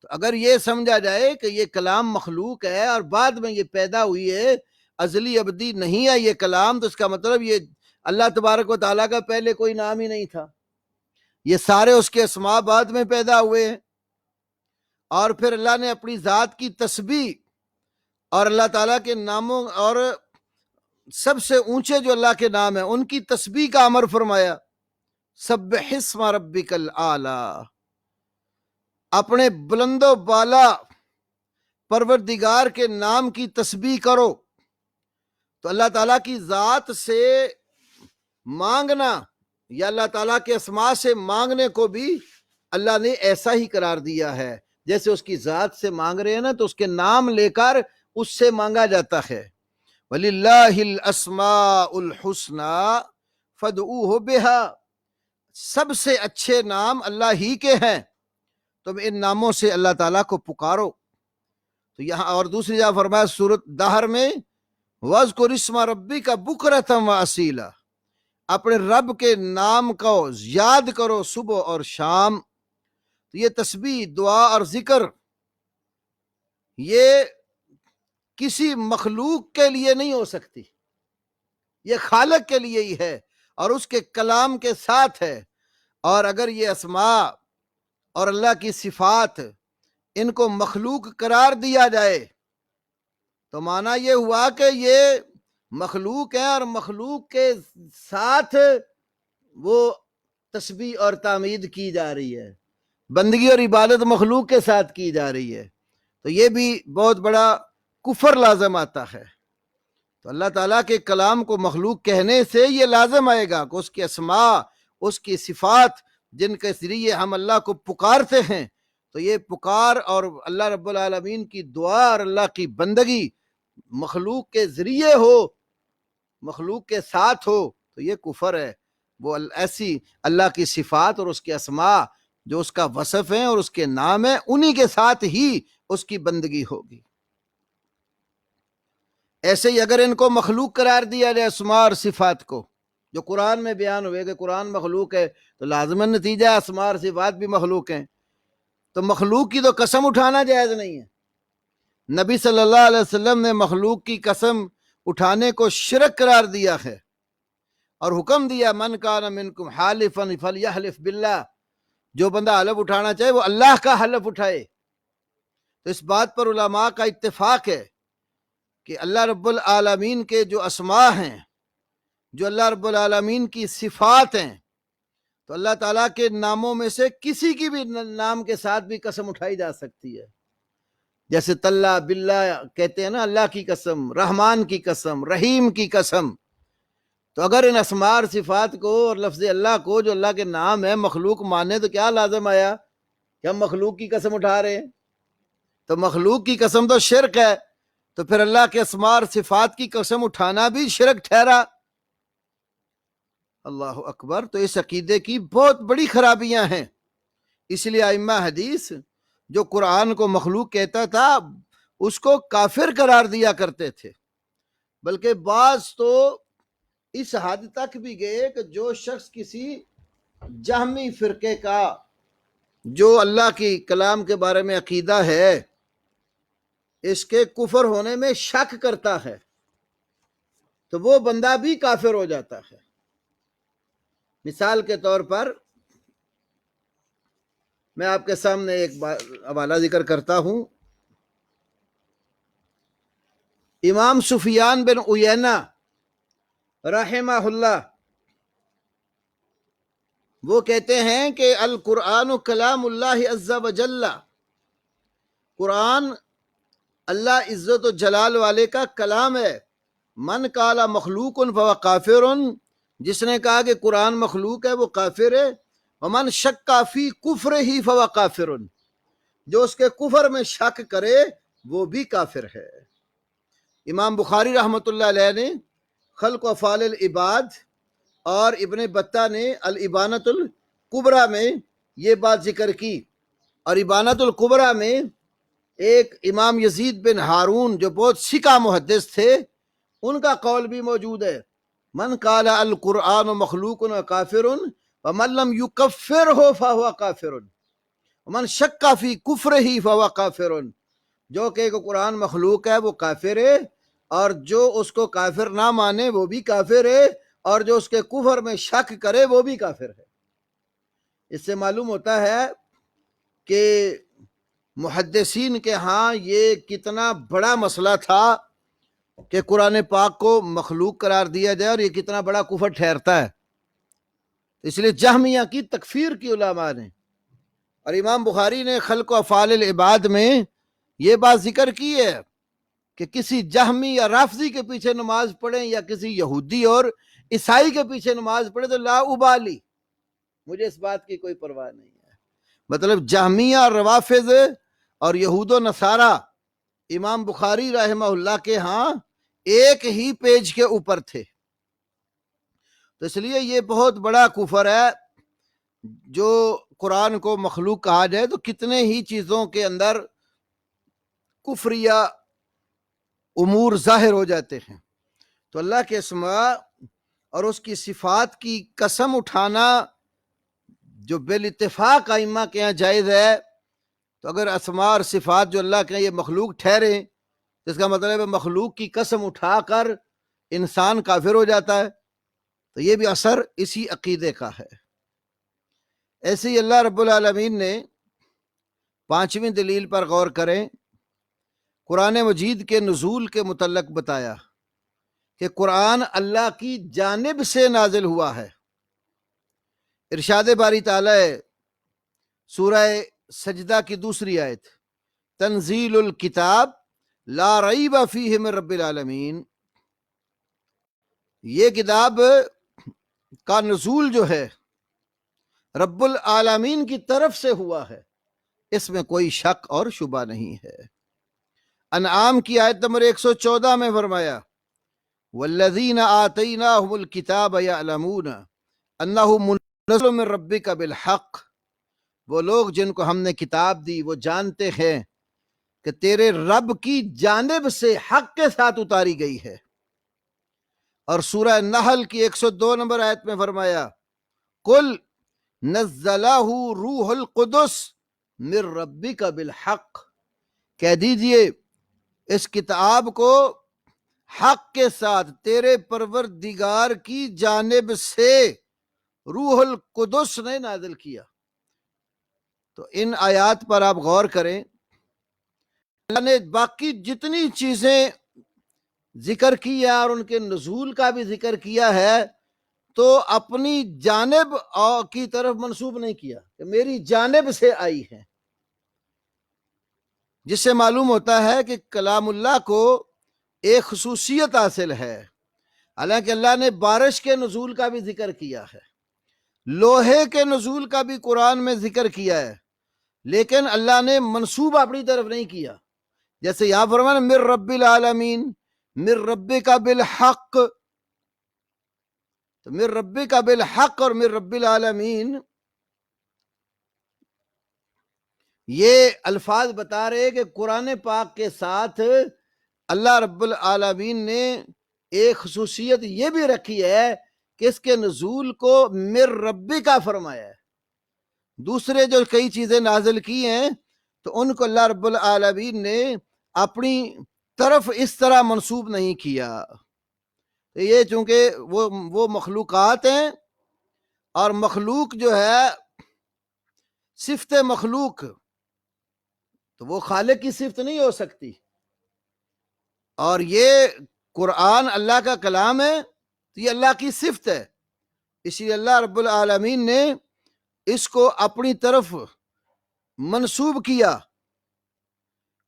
تو اگر یہ سمجھا جائے کہ یہ کلام مخلوق ہے اور بعد میں یہ پیدا ہوئی ہے، ازلی ابدی نہیں ہے یہ کلام، تو اس کا مطلب یہ اللہ تبارک و تعالیٰ کا پہلے کوئی نام ہی نہیں تھا، یہ سارے اس کے اسماء بعد میں پیدا ہوئے ہیں، اور پھر اللہ نے اپنی ذات کی تسبیح اور اللہ تعالیٰ کے ناموں اور سب سے اونچے جو اللہ کے نام ہیں ان کی تسبیح کا امر فرمایا، سبح اسم ربک الاعلی، اپنے بلند و بالا پروردگار کے نام کی تسبیح کرو۔ تو اللہ تعالیٰ کی ذات سے مانگنا یا اللہ تعالیٰ کے اسماء سے مانگنے کو بھی اللہ نے ایسا ہی قرار دیا ہے، جیسے اس کی ذات سے مانگ رہے ہیں نا، تو اس کے نام لے کر اس سے مانگا جاتا ہے۔ وَلِلَّهِ الْأَسْمَاءُ الْحُسْنَى فَادْعُوهُ بِهَا، سب سے اچھے نام اللہ ہی کے ہیں، تم ان ناموں سے اللہ تعالیٰ کو پکارو۔ تو یہاں اور دوسری جگہ فرمایا سورۃ دہر میں، وَاذْكُرِ اسْمَ رَبِّكَ بُكْرَةً وَأَصِيلًا، اپنے رب کے نام کو یاد کرو صبح اور شام۔ تو یہ تسبیح، دعا اور ذکر یہ کسی مخلوق کے لیے نہیں ہو سکتی، یہ خالق کے لیے ہی ہے اور اس کے کلام کے ساتھ ہے۔ اور اگر یہ اسماء اور اللہ کی صفات ان کو مخلوق قرار دیا جائے تو معنی یہ ہوا کہ یہ مخلوق ہیں اور مخلوق کے ساتھ وہ تسبیح اور تعمید کی جا رہی ہے، بندگی اور عبادت مخلوق کے ساتھ کی جا رہی ہے، تو یہ بھی بہت بڑا کفر لازم آتا ہے۔ تو اللہ تعالیٰ کے کلام کو مخلوق کہنے سے یہ لازم آئے گا کہ اس کے اسماء، اس کی صفات جن کے ذریعے ہم اللہ کو پکارتے ہیں، تو یہ پکار اور اللہ رب العالمین کی دعا اور اللہ کی بندگی مخلوق کے ذریعے ہو، مخلوق کے ساتھ ہو، تو یہ کفر ہے۔ وہ ایسی اللہ کی صفات اور اس کے اسماء جو اس کا وصف ہیں اور اس کے نام ہیں، انہی کے ساتھ ہی اس کی بندگی ہوگی۔ ایسے ہی اگر ان کو مخلوق قرار دیا جائے اسماء اور صفات کو، جو قرآن میں بیان ہوئے کہ قرآن مخلوق ہے، تو لازماً نتیجہ اسماء اور صفات بھی مخلوق ہیں، تو مخلوق کی تو قسم اٹھانا جائز نہیں ہے۔ نبی صلی اللہ علیہ وسلم نے مخلوق کی قسم اٹھانے کو شرک قرار دیا ہے اور حکم دیا، من کان منکم حالفا فلیحلف باللہ، جو بندہ حلف اٹھانا چاہے وہ اللہ کا حلف اٹھائے۔ تو اس بات پر علماء کا اتفاق ہے کہ اللہ رب العالمین کے جو اسماء ہیں، جو اللہ رب العالمین کی صفات ہیں، تو اللہ تعالیٰ کے ناموں میں سے کسی کی بھی نام کے ساتھ بھی قسم اٹھائی جا سکتی ہے، جیسے تاللہ باللہ کہتے ہیں نا، اللہ کی قسم، رحمان کی قسم، رحیم کی قسم۔ تو اگر ان اسماء اور صفات کو اور لفظ اللہ کو جو اللہ کے نام ہے مخلوق مانے تو کیا لازم آیا کہ ہم مخلوق کی قسم اٹھا رہے ہیں؟ تو مخلوق کی قسم تو شرک ہے، تو پھر اللہ کے اسماء اور صفات کی قسم اٹھانا بھی شرک ٹھہرا۔ اللہ اکبر۔ تو اس عقیدے کی بہت بڑی خرابیاں ہیں، اس لیے ائمہ حدیث جو قرآن کو مخلوق کہتا تھا اس کو کافر قرار دیا کرتے تھے، بلکہ بعض تو اس حد تک بھی گئے کہ جو شخص کسی جہمی فرقے کا جو اللہ کی کلام کے بارے میں عقیدہ ہے اس کے کفر ہونے میں شک کرتا ہے تو وہ بندہ بھی کافر ہو جاتا ہے۔ مثال کے طور پر میں آپ کے سامنے ایک حوالہ ذکر کرتا ہوں۔ امام سفیان بن عیینہ رحمہ اللہ وہ کہتے ہیں کہ القرآن کلام اللہ عز و جل، قرآن اللہ عزت و جلال والے کا کلام ہے۔ من قال مخلوق فهو کافر، جس نے کہا کہ قرآن مخلوق ہے وہ کافر ہے۔ ومن شک فی کفرہ فهو کافر، جو اس کے کفر میں شک کرے وہ بھی کافر ہے۔ امام بخاری رحمۃ اللہ علیہ نے خلق و افعال العباد اور ابن بطہ نے الابانۃ الکبریٰ میں یہ بات ذکر کی، اور ابانۃ الکبریٰ میں ایک امام یزید بن ہارون جو بہت سکہ محدث تھے ان کا قول بھی موجود ہے، من قال القرآن مخلوق کافر ومن لم یکفرہ فہو کافر ومن شک فی کفرہ فہو کافر، جو کہ قرآن مخلوق ہے وہ کافر ہے، اور جو اس کو کافر نہ مانے وہ بھی کافر ہے، اور جو اس کے کفر میں شک کرے وہ بھی کافر ہے۔ اس سے معلوم ہوتا ہے کہ محدثین کے ہاں یہ کتنا بڑا مسئلہ تھا کہ قرآن پاک کو مخلوق قرار دیا جائے، اور یہ کتنا بڑا کفر ٹھہرتا ہے۔ اس لیے جہمیہ کی تکفیر کی علماء نے، اور امام بخاری نے خلق و افعال العباد میں یہ بات ذکر کی ہے کہ کسی جہمی یا رافضی کے پیچھے نماز پڑھیں یا کسی یہودی اور عیسائی کے پیچھے نماز پڑھیں تو لا ابالی، مجھے اس بات کی کوئی پرواہ نہیں ہے۔ مطلب جہمیہ اور روافض اور یہود و نصارہ امام بخاری رحمہ اللہ کے ہاں ایک ہی پیج کے اوپر تھے۔ تو اس لیے یہ بہت بڑا کفر ہے جو قرآن کو مخلوق کہا جائے تو کتنے ہی چیزوں کے اندر کفریہ امور ظاہر ہو جاتے ہیں۔ تو اللہ کے اسماء اور اس کی صفات کی قسم اٹھانا جو بالاتفاق ائمہ کے یہاں جائز ہے، تو اگر اسماء اور صفات جو اللہ کے یہ مخلوق ٹھہرے، جس کا مطلب ہے مخلوق کی قسم اٹھا کر انسان کافر ہو جاتا ہے، تو یہ بھی اثر اسی عقیدے کا ہے۔ ایسے ہی اللہ رب العالمین نے 5ویں دلیل پر غور کریں، قرآن مجید کے نزول کے متعلق بتایا کہ قرآن اللہ کی جانب سے نازل ہوا ہے۔ ارشاد باری تعالیٰ سورہ سجدہ کی 2 آیت، تنزیل الکتاب لا ریب فیہ من رب العالمین، یہ کتاب کا نزول جو ہے رب العالمین کی طرف سے ہوا ہے، اس میں کوئی شک اور شبہ نہیں ہے۔ انعام کی آیت نمبر 114 میں فرمایا، والذین آتیناہم الکتاب یعلمون انہ منزل من ربک بالحق، وہ لوگ جن کو ہم نے کتاب دی وہ جانتے ہیں کہ تیرے رب کی جانب سے حق کے ساتھ اتاری گئی ہے۔ اور سورہ نحل کی 102 نمبر آیت میں فرمایا، قل نزلہ روح القدس من ربک بالحق، کہہ دیجئے اس کتاب کو حق کے ساتھ تیرے پروردگار کی جانب سے روح القدس نے نازل کیا۔ تو ان آیات پر آپ غور کریں، اللہ نے باقی جتنی چیزیں ذکر کی ہے اور ان کے نزول کا بھی ذکر کیا ہے تو اپنی جانب کی طرف منسوب نہیں کیا کہ میری جانب سے آئی ہے، جس سے معلوم ہوتا ہے کہ کلام اللہ کو ایک خصوصیت حاصل ہے۔ حالانکہ اللہ نے بارش کے نزول کا بھی ذکر کیا ہے، لوہے کے نزول کا بھی قرآن میں ذکر کیا ہے، لیکن اللہ نے منسوب اپنی طرف نہیں کیا۔ جیسے یہاں فرمایا من رب العالمین، من ربک بالحق، تو من ربک بالحق اور من رب العالمین یہ الفاظ بتا رہے کہ قرآن پاک کے ساتھ اللہ رب العالمین نے ایک خصوصیت یہ بھی رکھی ہے کہ اس کے نزول کو من ربک فرمایا ہے۔ دوسرے جو کئی چیزیں نازل کی ہیں تو ان کو اللہ رب العالمین نے اپنی طرف اس طرح منسوب نہیں کیا۔ یہ چونکہ وہ مخلوقات ہیں، اور مخلوق جو ہے صفت مخلوق تو وہ خالق کی صفت نہیں ہو سکتی، اور یہ قرآن اللہ کا کلام ہے تو یہ اللہ کی صفت ہے، اسی لیے اللہ رب العالمین نے اس کو اپنی طرف منسوب کیا،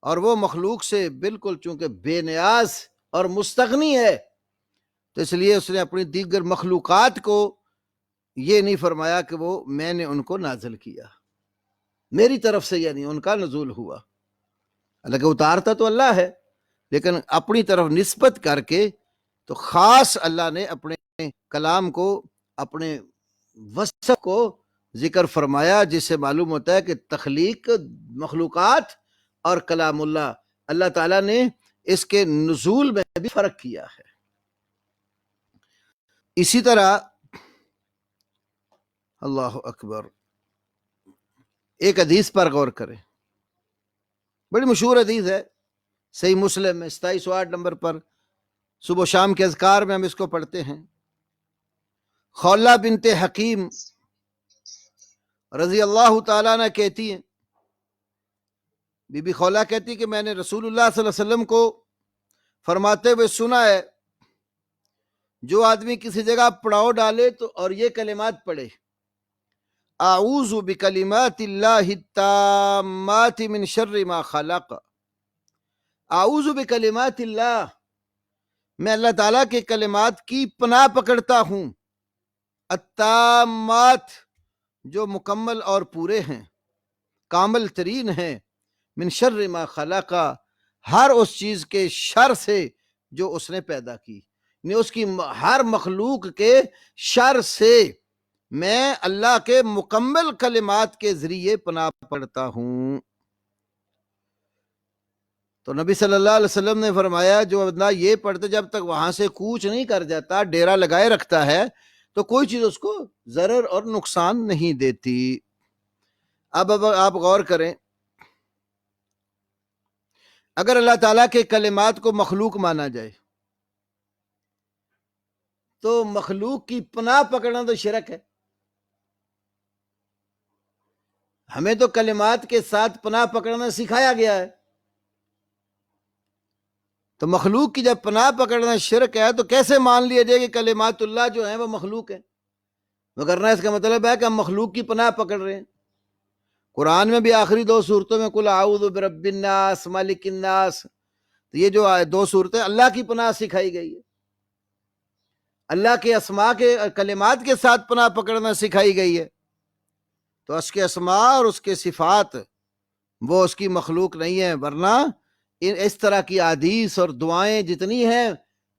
اور وہ مخلوق سے بالکل چونکہ بے نیاز اور مستغنی ہے تو اس لیے اس نے اپنی دیگر مخلوقات کو یہ نہیں فرمایا کہ وہ میں نے ان کو نازل کیا، میری طرف سے یعنی ان کا نزول ہوا۔ حالانکہ اتارتا تو اللہ ہے، لیکن اپنی طرف نسبت کر کے تو خاص اللہ نے اپنے کلام کو، اپنے وصف کو ذکر فرمایا، جس سے معلوم ہوتا ہے کہ تخلیق مخلوقات اور کلام اللہ، اللہ تعالیٰ نے اس کے نزول میں بھی فرق کیا ہے۔ اسی طرح اللہ اکبر، ایک حدیث پر غور کریں، بڑی مشہور حدیث ہے، صحیح مسلم میں 2708 نمبر پر، صبح و شام کے اذکار میں ہم اس کو پڑھتے ہیں۔ خولہ بنت حکیم رضی اللہ تعالیٰ عنہ کہتی ہیں، بی بی خولہ کہتی کہ میں نے رسول اللہ صلی اللہ علیہ وسلم کو فرماتے ہوئے سنا ہے جو آدمی کسی جگہ پڑاؤ ڈالے تو اور یہ کلمات پڑھے اعوذ بکلمات اللہ التامات من شر ما خلق، اعوذ بکلمات اللہ، میں اللہ تعالیٰ کے کلمات کی پناہ پکڑتا ہوں، التامات جو مکمل اور پورے ہیں، کامل ترین ہیں، من شر ما خلق ہر اس چیز کے شر سے جو اس نے پیدا کی، یعنی اس کی ہر مخلوق کے شر سے میں اللہ کے مکمل کلمات کے ذریعے پناہ پڑھتا ہوں۔ تو نبی صلی اللہ علیہ وسلم نے فرمایا جو بندہ یہ پڑھتے جب تک وہاں سے کوچ نہیں کر جاتا، ڈیرا لگائے رکھتا ہے، تو کوئی چیز اس کو ضرر اور نقصان نہیں دیتی۔ اب آپ غور کریں، اگر اللہ تعالیٰ کے کلمات کو مخلوق مانا جائے تو مخلوق کی پناہ پکڑنا تو شرک ہے۔ ہمیں تو کلمات کے ساتھ پناہ پکڑنا سکھایا گیا ہے، تو مخلوق کی جب پناہ پکڑنا شرک ہے تو کیسے مان لیا جائے کہ کلمات اللہ جو ہیں وہ مخلوق ہیں؟ وگرنہ اس کا مطلب ہے کہ ہم مخلوق کی پناہ پکڑ رہے ہیں۔ قرآن میں بھی آخری 2 صورتوں میں قل اعوذ برب الناس مالک الناس، تو یہ جو 2 صورتیں اللہ کی پناہ سکھائی گئی ہے، اللہ کے اسماء کے کلمات کے ساتھ پناہ پکڑنا سکھائی گئی ہے، تو اس کے اسماء اور اس کے صفات وہ اس کی مخلوق نہیں ہے، ورنہ اس طرح کی احادیث اور دعائیں جتنی ہیں،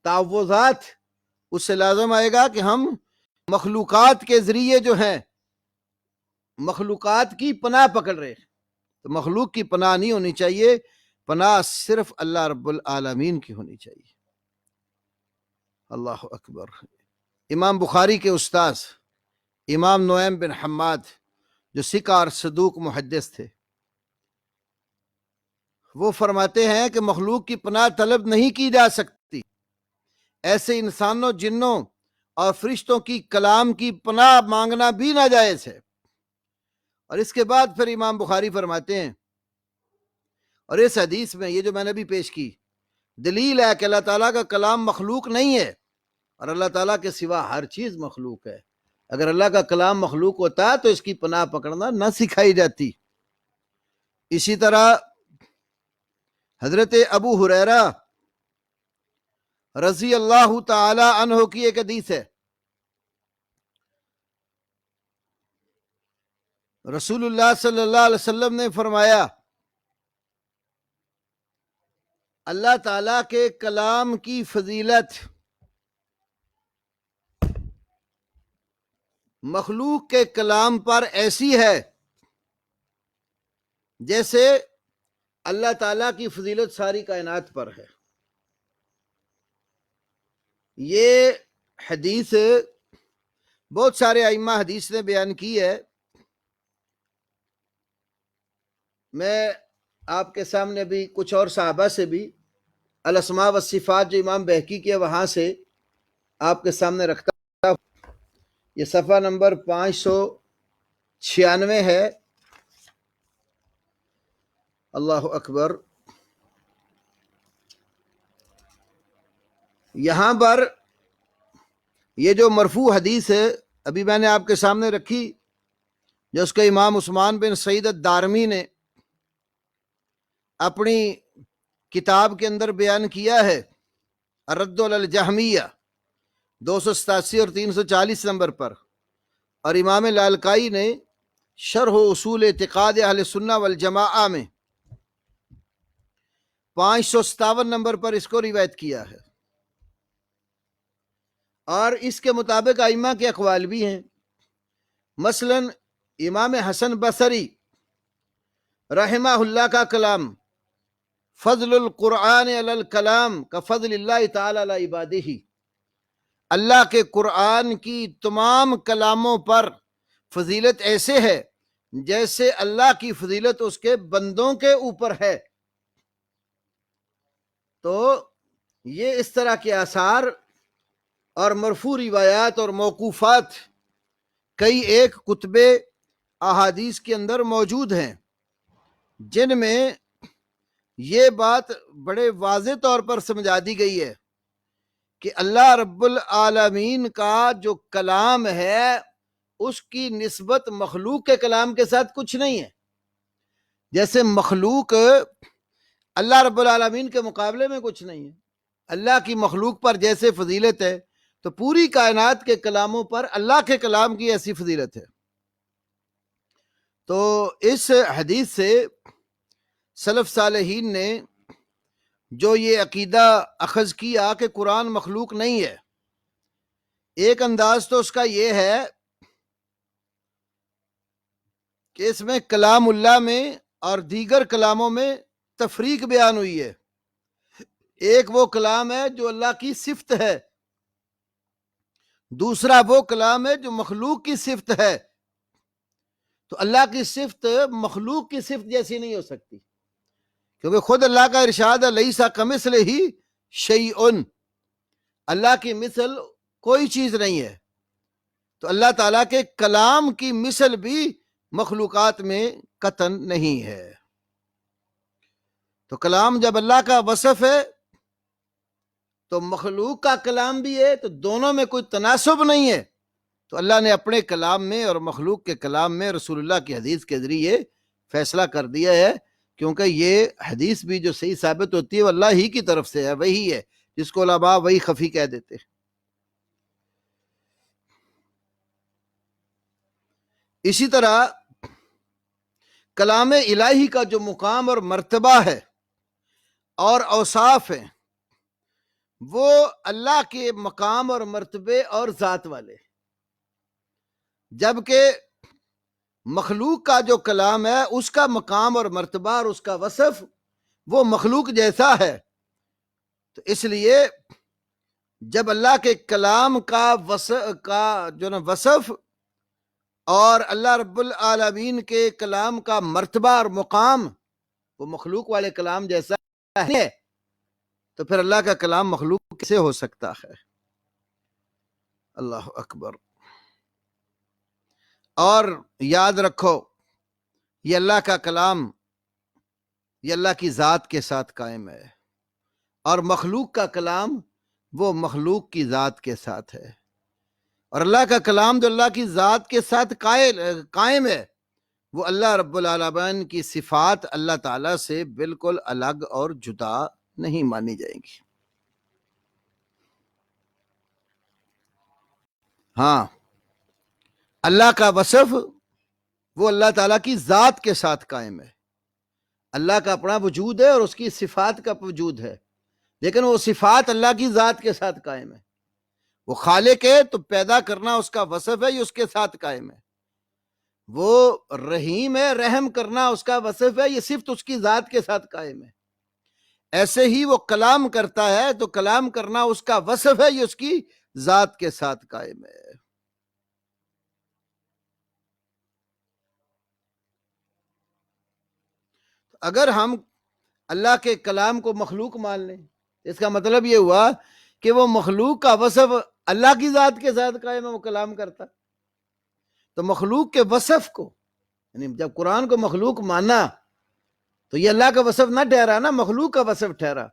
تعوذات، اس سے لازم آئے گا کہ ہم مخلوقات کے ذریعے جو ہیں مخلوقات کی پناہ پکڑ رہے ہیں، تو مخلوق کی پناہ نہیں ہونی چاہیے، پناہ صرف اللہ رب العالمین کی ہونی چاہیے۔ اللہ اکبر۔ امام بخاری کے استاذ امام نعیم بن حماد جو ثقہ اور صدوق محدث تھے، وہ فرماتے ہیں کہ مخلوق کی پناہ طلب نہیں کی جا سکتی، ایسے انسانوں، جنوں اور فرشتوں کی کلام کی پناہ مانگنا بھی ناجائز ہے۔ اور اس کے بعد پھر امام بخاری فرماتے ہیں، اور اس حدیث میں یہ جو میں نے بھی پیش کی دلیل ہے کہ اللہ تعالیٰ کا کلام مخلوق نہیں ہے، اور اللہ تعالیٰ کے سوا ہر چیز مخلوق ہے۔ اگر اللہ کا کلام مخلوق ہوتا تو اس کی پناہ پکڑنا نہ سکھائی جاتی۔ اسی طرح حضرت ابو ہریرہ رضی اللہ تعالی عنہ کی ایک حدیث ہے، رسول اللہ صلی اللہ علیہ وسلم نے فرمایا اللہ تعالیٰ کے کلام کی فضیلت مخلوق کے کلام پر ایسی ہے جیسے اللہ تعالیٰ کی فضیلت ساری کائنات پر ہے۔ یہ حدیث بہت سارے ائمہ حدیث نے بیان کی ہے، میں آپ کے سامنے بھی کچھ اور صحابہ سے بھی الاسماء والصفات جو امام بہقی کے وہاں سے آپ کے سامنے رکھتا ہوں۔ یہ صفحہ نمبر 596 ہے۔ اللہ اکبر۔ یہاں پر یہ جو مرفوع حدیث ہے ابھی میں نے آپ کے سامنے رکھی، جو اس کے امام عثمان بن سعید الدارمی نے اپنی کتاب کے اندر بیان کیا ہے، الرد علی الجہمیہ 287 اور 340 نمبر پر، اور امام لالکائی نے شرح اصول اعتقاد اہل سنہ والجماعہ میں 557 نمبر پر اس کو روایت کیا ہے، اور اس کے مطابق ائمہ کے اقوال بھی ہیں۔ مثلا امام حسن بصری رحمہ اللہ کا کلام فضل القرآن علی الکلام کا فضل اللہ تعالی علی عبادہ، اللہ کے قرآن کی تمام کلاموں پر فضیلت ایسے ہے جیسے اللہ کی فضیلت اس کے بندوں کے اوپر ہے۔ تو یہ اس طرح کے آثار اور مرفوع روایات اور موقوفات کئی ایک کتب احادیث کے اندر موجود ہیں، جن میں یہ بات بڑے واضح طور پر سمجھا دی گئی ہے کہ اللہ رب العالمین کا جو کلام ہے اس کی نسبت مخلوق کے کلام کے ساتھ کچھ نہیں ہے. جیسے مخلوق اللہ رب العالمین کے مقابلے میں کچھ نہیں ہے. اللہ کی مخلوق پر جیسے فضیلت ہے تو پوری کائنات کے کلاموں پر اللہ کے کلام کی ایسی فضیلت ہے. تو اس حدیث سے سلف صالحین نے جو یہ عقیدہ اخذ کیا کہ قرآن مخلوق نہیں ہے، ایک انداز تو اس کا یہ ہے کہ اس میں کلام اللہ میں اور دیگر کلاموں میں تفریق بیان ہوئی ہے. ایک وہ کلام ہے جو اللہ کی صفت ہے، دوسرا وہ کلام ہے جو مخلوق کی صفت ہے. تو اللہ کی صفت مخلوق کی صفت جیسی نہیں ہو سکتی، کیونکہ خود اللہ کا ارشاد ہے لیس کمثلہ شیء، اللہ کی مثل کوئی چیز نہیں ہے. تو اللہ تعالیٰ کے کلام کی مثل بھی مخلوقات میں قطعاً نہیں ہے. تو کلام جب اللہ کا وصف ہے تو مخلوق کا کلام بھی ہے، تو دونوں میں کوئی تناسب نہیں ہے. تو اللہ نے اپنے کلام میں اور مخلوق کے کلام میں رسول اللہ کی حدیث کے ذریعے فیصلہ کر دیا ہے، کیونکہ یہ حدیث بھی جو صحیح ثابت ہوتی ہے وہ اللہ ہی کی طرف سے ہے، وہی ہے جس کو علماء وہی خفی کہہ دیتے. اسی طرح کلام الہی کا جو مقام اور مرتبہ ہے اور اوصاف ہیں وہ اللہ کے مقام اور مرتبے اور ذات والے، جبکہ مخلوق کا جو کلام ہے اس کا مقام اور مرتبہ اور اس کا وصف وہ مخلوق جیسا ہے. تو اس لیے جب اللہ کے کلام کا وصف اور اللہ رب العالمین کے کلام کا مرتبہ اور مقام وہ مخلوق والے کلام جیسا ہے، تو پھر اللہ کا کلام مخلوق کیسے ہو سکتا ہے؟ اللہ اکبر. اور یاد رکھو یہ اللہ کا کلام یہ اللہ کی ذات کے ساتھ قائم ہے، اور مخلوق کا کلام وہ مخلوق کی ذات کے ساتھ ہے. اور اللہ کا کلام جو اللہ کی ذات کے ساتھ قائم ہے وہ اللہ رب العالمین کی صفات اللہ تعالیٰ سے بالکل الگ اور جدا نہیں مانی جائیں گی. ہاں، اللہ کا وصف وہ اللہ تعالیٰ کی ذات کے ساتھ قائم ہے. اللہ کا اپنا وجود ہے اور اس کی صفات کا وجود ہے، لیکن وہ صفات اللہ کی ذات کے ساتھ قائم ہے. وہ خالق ہے تو پیدا کرنا اس کا وصف ہے، یہ اس کے ساتھ قائم ہے. وہ رحیم ہے، رحم کرنا اس کا وصف ہے، یہ صفت اس کی ذات کے ساتھ قائم ہے. ایسے ہی وہ کلام کرتا ہے تو کلام کرنا اس کا وصف ہے، یہ اس کی ذات کے ساتھ قائم ہے. اگر ہم اللہ کے کلام کو مخلوق مان لیں، اس کا مطلب یہ ہوا کہ وہ مخلوق کا وصف اللہ کی ذات کے ساتھ قائم ہے، وہ کلام کرتا. تو مخلوق کے وصف کو، یعنی جب قرآن کو مخلوق مانا تو یہ اللہ کا وصف نہ ٹھہرا نا، مخلوق کا وصف ٹھہرا.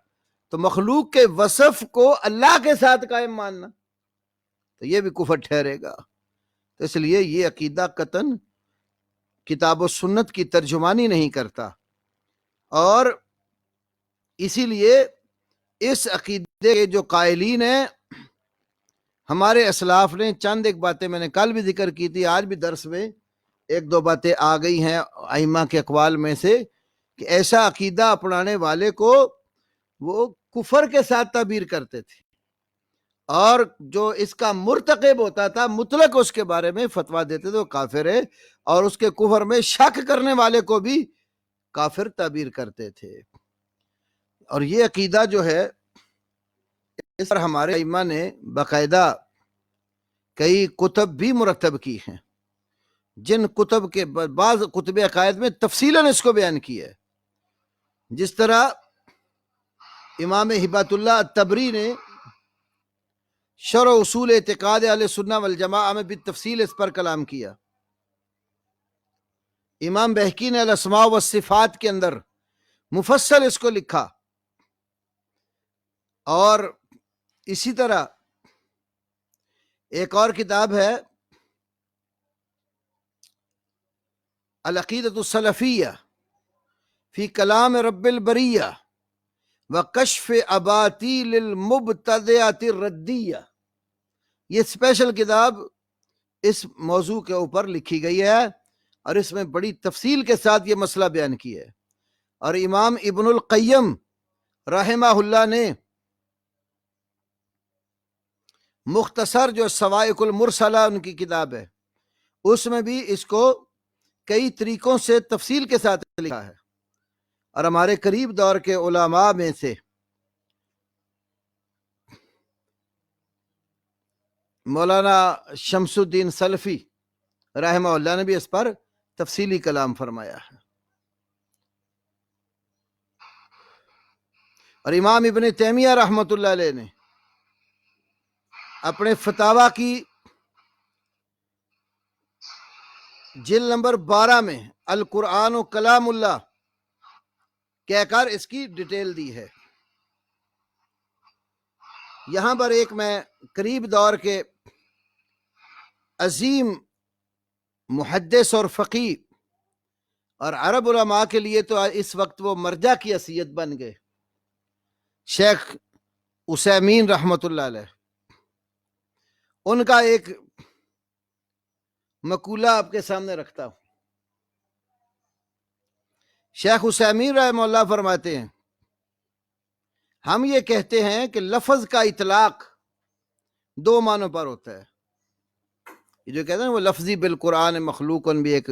تو مخلوق کے وصف کو اللہ کے ساتھ قائم ماننا تو یہ بھی کفر ٹھہرے گا. تو اس لیے یہ عقیدہ قطعاً کتاب و سنت کی ترجمانی نہیں کرتا. اور اسی لیے اس عقیدے کے جو قائلین ہیں ہمارے اسلاف نے چند ایک باتیں میں نے کل بھی ذکر کی تھی، آج بھی درس میں ایک دو باتیں آ گئی ہیں ائمہ کے اقوال میں سے، کہ ایسا عقیدہ اپنانے والے کو وہ کفر کے ساتھ تعبیر کرتے تھے، اور جو اس کا مرتکب ہوتا تھا مطلق اس کے بارے میں فتویٰ دیتے تھے وہ کافر ہے، اور اس کے کفر میں شک کرنے والے کو بھی کافر تعبیر کرتے تھے. اور یہ عقیدہ جو ہے اس پر ہمارے ائمہ نے باقاعدہ کئی کتب بھی مرتب کی ہیں، جن کتب کے بعض کتب عقائد میں تفصیلاً اس کو بیان کیا ہے. جس طرح امام ہبۃ اللہ الطبری نے شرح اصول اعتقاد اہل سنہ والجماعہ میں بالتفصیل اس پر کلام کیا. امام بہقی نے الاسماء والصفات کے اندر مفصل اس کو لکھا. اور اسی طرح ایک اور کتاب ہے العقیدۃ السلفیہ فی کلام رب البریہ وکشف اباطیل المبتدعۃ الردیہ. یہ اسپیشل کتاب اس موضوع کے اوپر لکھی گئی ہے اور اس میں بڑی تفصیل کے ساتھ یہ مسئلہ بیان کیا ہے. اور امام ابن القیم رحمہ اللہ نے مختصر جو سوائق المرسلہ ان کی کتاب ہے اس میں بھی اس کو کئی طریقوں سے تفصیل کے ساتھ لکھا ہے. اور ہمارے قریب دور کے علماء میں سے مولانا شمس الدین سلفی رحمہ اللہ نے بھی اس پر تفصیلی کلام فرمایا ہے. اور امام ابن تیمیہ رحمۃ اللہ علیہ نے اپنے فتاویٰ کی جلد نمبر 12 میں القرآن و کلام اللہ کہہ کر اس کی ڈیٹیل دی ہے. یہاں پر ایک میں قریب دور کے عظیم محدث اور فقیہ اور عرب علماء کے لیے تو اس وقت وہ مرجع کی حیثیت بن گئے، شیخ عثیمین رحمۃ اللہ علیہ. ان کا ایک مقولہ آپ کے سامنے رکھتا ہوں. شیخ عثیمین رحمہ اللہ فرماتے ہیں ہم یہ کہتے ہیں کہ لفظ کا اطلاق 2 معنوں پر ہوتا ہے. یہ جو کہتے ہیں وہ لفظی بالقرآن مخلوق بھی ایک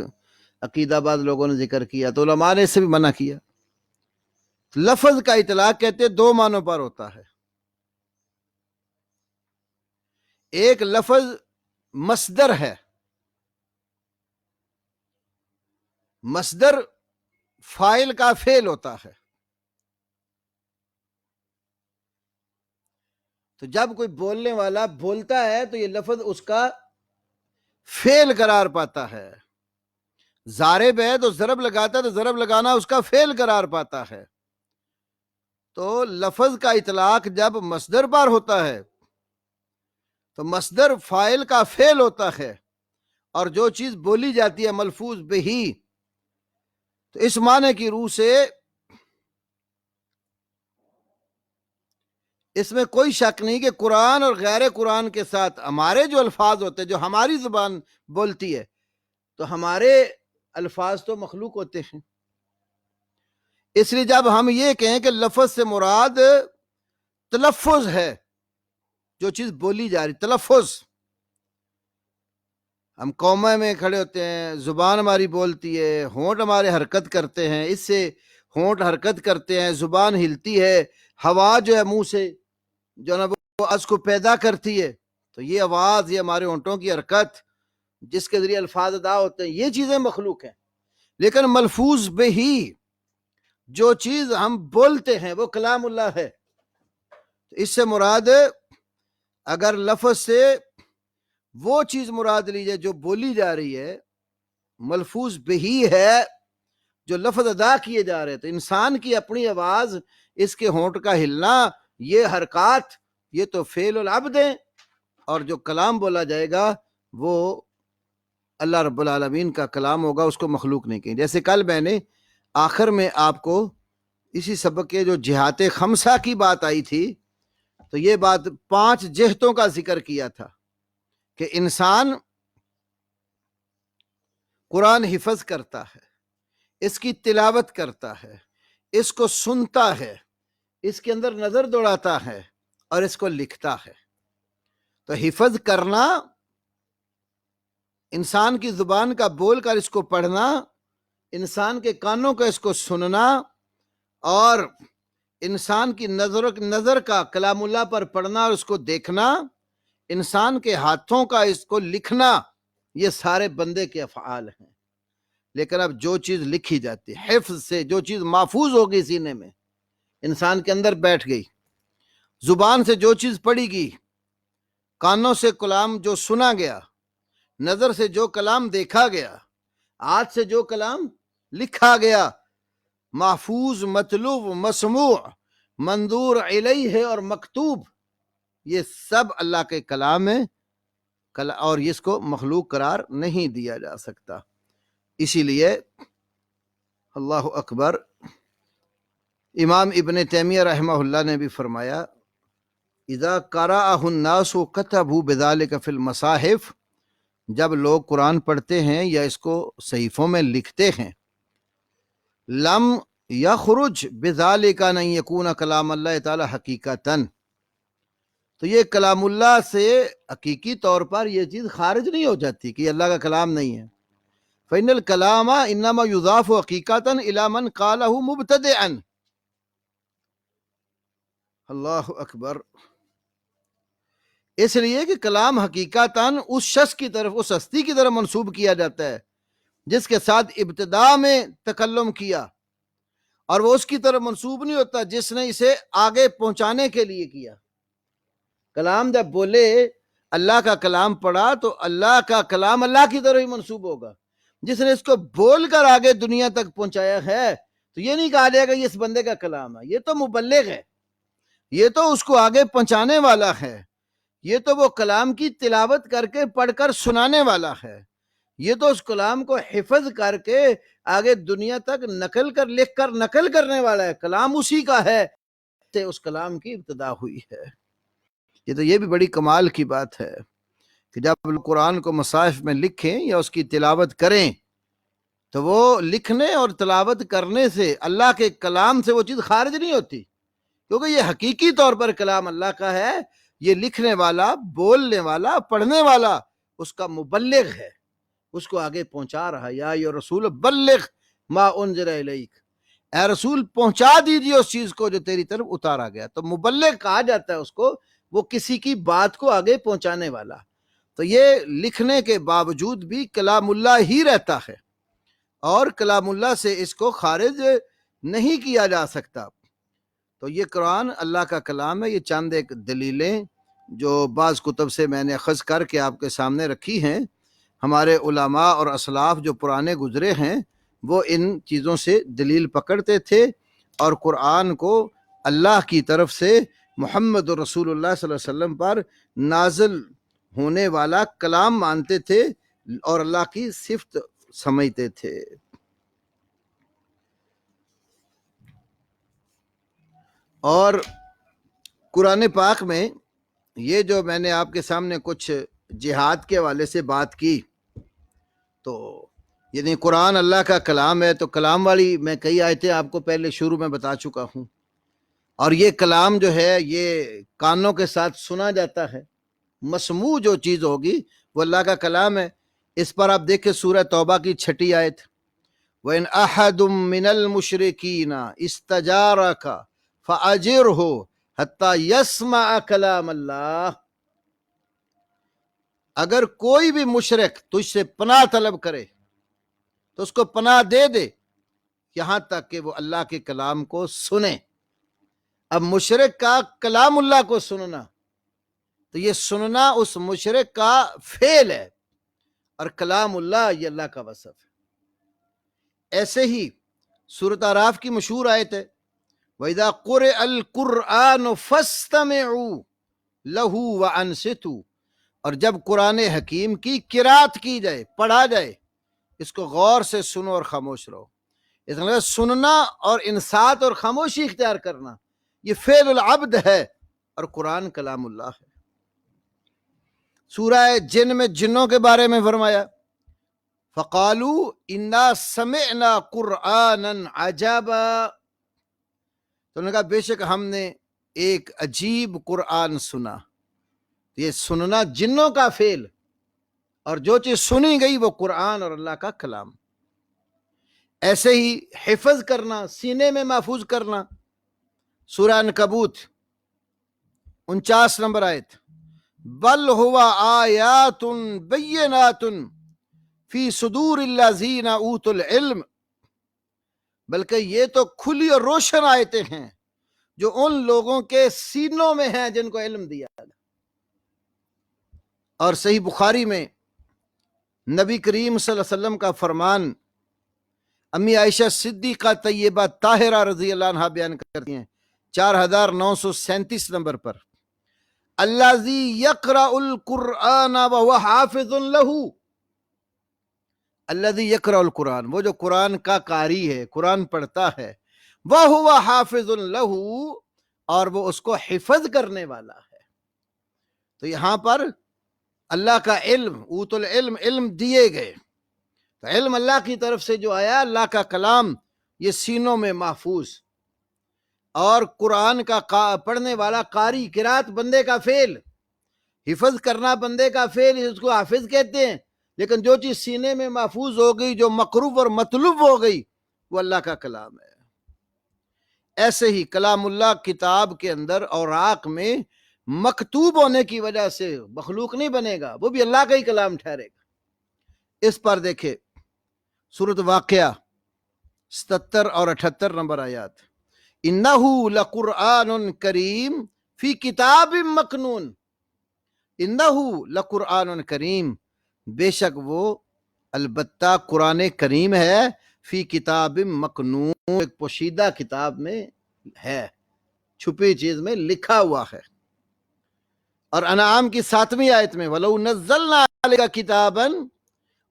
عقیدہ بعض لوگوں نے ذکر کیا تو علماء نے اس سے بھی منع کیا. لفظ کا اطلاق کہتے 2 معنوں پر ہوتا ہے. ایک لفظ مصدر ہے، مصدر فاعل کا فعل ہوتا ہے. تو جب کوئی بولنے والا بولتا ہے تو یہ لفظ اس کا فعل قرار پاتا ہے. ضارب ہے تو ضرب لگاتا ہے تو ضرب لگانا اس کا فعل قرار پاتا ہے. تو لفظ کا اطلاق جب مصدر پر ہوتا ہے تو مصدر فاعل کا فعل ہوتا ہے اور جو چیز بولی جاتی ہے ملفوظ بہی، تو اس معنی کی روح سے اس میں کوئی شک نہیں کہ قرآن اور غیر قرآن کے ساتھ ہمارے جو الفاظ ہوتے ہیں جو ہماری زبان بولتی ہے تو ہمارے الفاظ تو مخلوق ہوتے ہیں. اس لیے جب ہم یہ کہیں کہ لفظ سے مراد تلفظ ہے، جو چیز بولی جا رہی تلفظ، ہم قومے میں کھڑے ہوتے ہیں، زبان ہماری بولتی ہے، ہونٹ ہمارے حرکت کرتے ہیں، اس سے ہونٹ حرکت کرتے ہیں، زبان ہلتی ہے، ہوا جو ہے منہ سے جو نا وہ از کو پیدا کرتی ہے. تو یہ آواز، یہ ہمارے ہونٹوں کی حرکت جس کے ذریعے الفاظ ادا ہوتے ہیں، یہ چیزیں مخلوق ہیں. لیکن ملفوظ بہی جو چیز ہم بولتے ہیں وہ کلام اللہ ہے. اس سے مراد اگر لفظ سے وہ چیز مراد لی جائے جو بولی جا رہی ہے، ملفوظ بہی ہے جو لفظ ادا کیے جا رہے، تو انسان کی اپنی آواز، اس کے ہونٹ کا ہلنا، یہ حرکات، یہ تو فعل العبد ہیں. اور جو کلام بولا جائے گا وہ اللہ رب العالمین کا کلام ہوگا، اس کو مخلوق نہیں کہیں. جیسے کل میں نے آخر میں آپ کو اسی سبق کے جو جہات خمسہ کی بات آئی تھی تو یہ بات 5 جہتوں کا ذکر کیا تھا کہ انسان قرآن حفظ کرتا ہے، اس کی تلاوت کرتا ہے، اس کو سنتا ہے، اس کے اندر نظر دوڑاتا ہے اور اس کو لکھتا ہے. تو حفظ کرنا، انسان کی زبان کا بول کر اس کو پڑھنا، انسان کے کانوں کا اس کو سننا، اور انسان کی نظر کا کلام اللہ پر پڑھنا اور اس کو دیکھنا، انسان کے ہاتھوں کا اس کو لکھنا، یہ سارے بندے کے افعال ہیں. لیکن اب جو چیز لکھی جاتی ہے حفظ سے، جو چیز محفوظ ہوگی سینے میں، انسان کے اندر بیٹھ گئی، زبان سے جو چیز پڑھی گئی، کانوں سے کلام جو سنا گیا، نظر سے جو کلام دیکھا گیا، ہاتھ سے جو کلام لکھا گیا، محفوظ، مطلوب، مسموع، منظور الیہ اور مکتوب، یہ سب اللہ کے کلام ہے اور اس کو مخلوق قرار نہیں دیا جا سکتا۔ اسی لیے اللہ اکبر، امام ابن تیمیہ رحمہ اللہ نے بھی فرمایا اذا قرأہ الناس کتبوا بذلک فی المصاحف، جب لوگ قرآن پڑھتے ہیں یا اس کو صحیفوں میں لکھتے ہیں، لم یخرج بذلک ان یکون کلام اللہ تعالی حقیقتاً، تو یہ کلام اللہ سے حقیقی طور پر یہ چیز خارج نہیں ہو جاتی کہ یہ اللہ کا کلام نہیں ہے۔ فإن الکلام انما یضاف حقیقتاً الی من قالہ مبتدئا، اللہ اکبر، اس لیے کہ کلام حقیقتاً اس شخص کی طرف، اس ہستی کی طرف منسوب کیا جاتا ہے جس کے ساتھ ابتدا میں تکلم کیا، اور وہ اس کی طرف منسوب نہیں ہوتا جس نے اسے آگے پہنچانے کے لیے کیا۔ کلام جب بولے اللہ کا کلام پڑھا تو اللہ کا کلام اللہ کی طرف ہی منسوب ہوگا، جس نے اس کو بول کر آگے دنیا تک پہنچایا ہے تو یہ نہیں کہا جائے گا یہ اس بندے کا کلام ہے، یہ تو مبلغ ہے، یہ تو اس کو آگے پہنچانے والا ہے، یہ تو وہ کلام کی تلاوت کر کے پڑھ کر سنانے والا ہے، یہ تو اس کلام کو حفظ کر کے آگے دنیا تک نقل کر، لکھ کر نقل کرنے والا ہے، کلام اسی کا ہے، سے اس کلام کی ابتدا ہوئی ہے۔ یہ بھی بڑی کمال کی بات ہے کہ جب قرآن کو مصاحف میں لکھیں یا اس کی تلاوت کریں تو وہ لکھنے اور تلاوت کرنے سے اللہ کے کلام سے وہ چیز خارج نہیں ہوتی، کیونکہ یہ حقیقی طور پر کلام اللہ کا ہے، یہ لکھنے والا، بولنے والا، پڑھنے والا اس کا مبلغ ہے، اس کو آگے پہنچا رہا ہے۔ یا ایھا الرسول بلغ ما انزل الیک، اے رسول پہنچا دیجیے اس چیز کو جو تیری طرف اتارا گیا، تو مبلغ کہا جاتا ہے اس کو، وہ کسی کی بات کو آگے پہنچانے والا۔ تو یہ لکھنے کے باوجود بھی کلام اللہ ہی رہتا ہے اور کلام اللہ سے اس کو خارج نہیں کیا جا سکتا۔ تو یہ قرآن اللہ کا کلام ہے۔ یہ چند ایک دلیلیں جو بعض کتب سے میں نے اخذ کر کے آپ کے سامنے رکھی ہیں، ہمارے علماء اور اسلاف جو پرانے گزرے ہیں وہ ان چیزوں سے دلیل پکڑتے تھے اور قرآن کو اللہ کی طرف سے محمد رسول اللہ صلی اللہ علیہ وسلم پر نازل ہونے والا کلام مانتے تھے اور اللہ کی صفت سمجھتے تھے۔ اور قرآن پاک میں یہ جو میں نے آپ کے سامنے کچھ جہاد کے حوالے سے بات کی، تو یعنی قرآن اللہ کا کلام ہے، تو کلام والی میں کئی آیتیں آپ کو پہلے شروع میں بتا چکا ہوں، اور یہ کلام جو ہے یہ کانوں کے ساتھ سنا جاتا ہے، مسموع جو چیز ہوگی وہ اللہ کا کلام ہے۔ اس پر آپ دیکھیں سورہ توبہ کی 6 آیت، وَإِنْ أَحَدٌ مِّنَ الْمُشْرِكِينَ اسْتَجَارَكَ فَأَجِرْهُ حَتَّى يَسْمَعَ كَلَامَ اللَّهِ، اگر کوئی بھی مشرک تجھ سے پناہ طلب کرے تو اس کو پناہ دے دے یہاں تک کہ وہ اللہ کے کلام کو سنے۔ اب مشرک کا کلام اللہ کو سننا، تو یہ سننا اس مشرک کا فعل ہے، اور کلام اللہ یہ اللہ کا وصف ہے۔ ایسے ہی سورۃ اعراف کی مشہور آیت ہے وَإِذَا قُرِئَ الْقُرْآنُ فَاسْتَمِعُوا لَهُ وَأَنصِتُوا، اور جب قرآن حکیم کی قرات کی جائے، پڑھا جائے، اس کو غور سے سنو اور خاموش رہو۔ اس لیے سننا اور انصات اور خاموشی اختیار کرنا یہ فعل العبد ہے، اور قرآن کلام اللہ ہے۔ سورہ جن میں جنوں کے بارے میں فرمایا فَقَالُوا إِنَّا سَمِعْنَا قُرْآنًا عَجَبًا، تو انہوں نے کہا بے شک ہم نے ایک عجیب قرآن سنا۔ یہ سننا جنوں کا فعل، اور جو چیز سنی گئی وہ قرآن اور اللہ کا کلام۔ ایسے ہی حفظ کرنا، سینے میں محفوظ کرنا، سورہ عنکبوت 49 نمبر آیت، بل ہوا آیات بینات فی صدور الذین اوتوا العلم، بلکہ یہ تو کھلی اور روشن آیتیں ہیں جو ان لوگوں کے سینوں میں ہیں جن کو علم دیا گیا۔ اور صحیح بخاری میں نبی کریم صلی اللہ علیہ وسلم کا فرمان امی عائشہ صدیقہ طیبہ طاہرہ رضی اللہ عنہ بیان کرتی ہیں 4937 نمبر پر، الذی یقرأ القرآن وهو حافظ له، الذی یقرأ القرآن، وہ جو قرآن کا قاری ہے، قرآن پڑھتا ہے، وهو حافظ له، اور وہ اس کو حفظ کرنے والا ہے۔ تو یہاں پر اللہ کا علم، اوت العلم، علم دیے گئے، تو علم اللہ کی طرف سے جو آیا، اللہ کا کلام، یہ سینوں میں محفوظ، اور قرآن کا پڑھنے والا قاری، قرات بندے کا فعل، حفظ کرنا بندے کا فعل، اس کو حافظ کہتے ہیں، لیکن جو چیز سینے میں محفوظ ہو گئی، جو مقروب اور مطلوب ہو گئی، وہ اللہ کا کلام ہے۔ ایسے ہی کلام اللہ کتاب کے اندر اوراق میں مکتوب ہونے کی وجہ سے مخلوق نہیں بنے گا، وہ بھی اللہ کا ہی کلام ٹھہرے گا۔ اس پر دیکھیں سورۃ واقعہ 77 اور 78 نمبر آیات، انہ لقرآن کریم فی کتاب مکنون، انہ لقرآن کریم، بے شک وہ البتہ قرآن کریم ہے، فی کتاب مکنون، ایک پوشیدہ کتاب میں ہے، چھپی چیز میں لکھا ہوا ہے۔ اور انعام کی 7ویں آیت میں، وَلَوْ نَزَّلْنَا عَلَيْكَ كِتَابًا،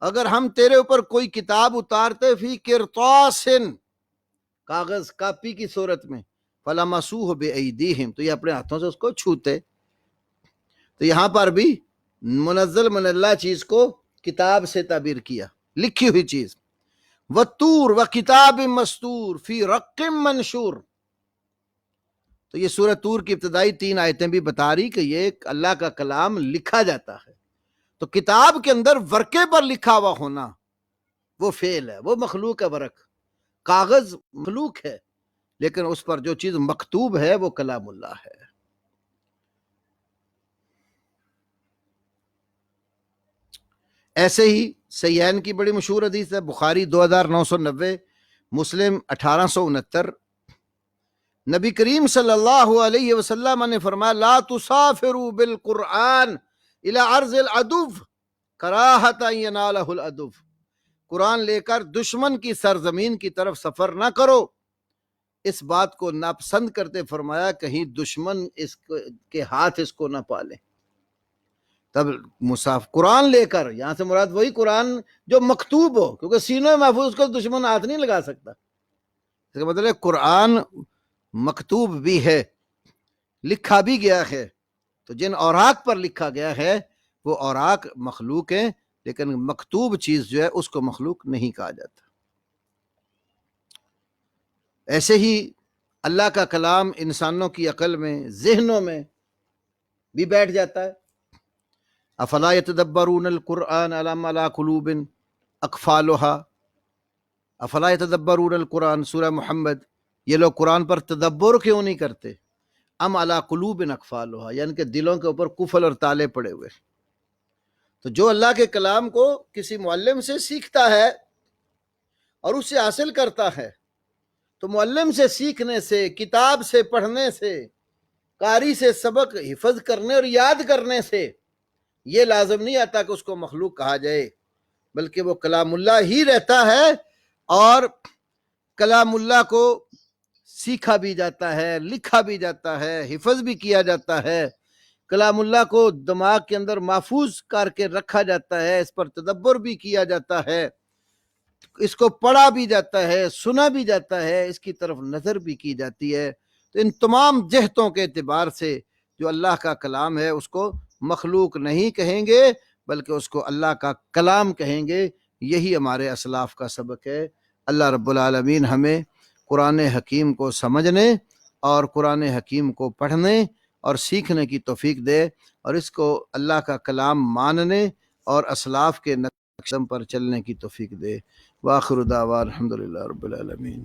اگر ہم تیرے اوپر کوئی کتاب اتارتے، فی قرطاس، کاغذ کاپی کی صورت میں، فَلَمَسُوهُ بِأَيْدِيهِمْ، تو یہ اپنے ہاتھوں سے اس کو چھوتے۔ تو یہاں پر بھی منزل من اللہ چیز کو کتاب سے تعبیر کیا، لکھی ہوئی چیز۔ وَالطُّورِ وَكِتَابٍ مَّسْطُورٍ فِي رَقٍّ مَّنشُورٍ، تو یہ سورۃ طور کی ابتدائی 3 آیتیں بھی بتا رہی کہ یہ اللہ کا کلام لکھا جاتا ہے۔ تو کتاب کے اندر ورقے پر لکھا ہوا ہونا وہ فعل ہے، وہ مخلوق ہے، ورق، کاغذ مخلوق ہے، لیکن اس پر جو چیز مکتوب ہے وہ کلام اللہ ہے۔ ایسے ہی صحیحین کی بڑی مشہور حدیث ہے، بخاری 2990، مسلم 1869، نبی کریم صلی اللہ علیہ وسلم نے فرمایا، لا تسافروا بالقرآن الى ارض العدو کراہۃ ان ینالہ العدو، قرآن لے کر دشمن کی سرزمین کی طرف سفر نہ کرو، اس بات کو ناپسند کرتے فرمایا کہیں دشمن اس کے ہاتھ اس کو نہ پالے۔ تب قرآن لے کر، یہاں سے مراد وہی قرآن جو مکتوب ہو، کیونکہ سینوں میں محفوظ کو دشمن ہاتھ نہیں لگا سکتا، اس کا مطلب قرآن مکتوب بھی ہے، لکھا بھی گیا ہے، تو جن اوراق پر لکھا گیا ہے وہ اوراق مخلوق ہیں، لیکن مکتوب چیز جو ہے اس کو مخلوق نہیں کہا جاتا۔ ایسے ہی اللہ کا کلام انسانوں کی عقل میں، ذہنوں میں بھی بیٹھ جاتا ہے۔ افلا یتدبرون القرآن ام علی قلوب اقفالھا، افلا یتدبرون القرآن، سورہ محمد، یہ لوگ قرآن پر تدبر کیوں نہیں کرتے؟ ام علی قلوب اقفالھا، یعنی کہ دلوں کے اوپر قفل اور تالے پڑے ہوئے۔ تو جو اللہ کے کلام کو کسی معلم سے سیکھتا ہے اور اس سے حاصل کرتا ہے، تو معلم سے سیکھنے سے، کتاب سے پڑھنے سے، قاری سے سبق حفظ کرنے اور یاد کرنے سے یہ لازم نہیں آتا کہ اس کو مخلوق کہا جائے، بلکہ وہ کلام اللہ ہی رہتا ہے، اور کلام اللہ کو سیکھا بھی جاتا ہے، لکھا بھی جاتا ہے، حفظ بھی کیا جاتا ہے، کلام اللہ کو دماغ کے اندر محفوظ کر کے رکھا جاتا ہے، اس پر تدبر بھی کیا جاتا ہے، اس کو پڑھا بھی جاتا ہے، سنا بھی جاتا ہے، اس کی طرف نظر بھی کی جاتی ہے۔ تو ان تمام جہتوں کے اعتبار سے جو اللہ کا کلام ہے اس کو مخلوق نہیں کہیں گے، بلکہ اس کو اللہ کا کلام کہیں گے۔ یہی ہمارے اسلاف کا سبق ہے۔ اللہ رب العالمین ہمیں قرآن حکیم کو سمجھنے اور قرآن حکیم کو پڑھنے اور سیکھنے کی توفیق دے، اور اس کو اللہ کا کلام ماننے اور اسلاف کے نقش قدم پر چلنے کی توفیق دے۔ وآخر دعوانا الحمدللہ رب العالمین۔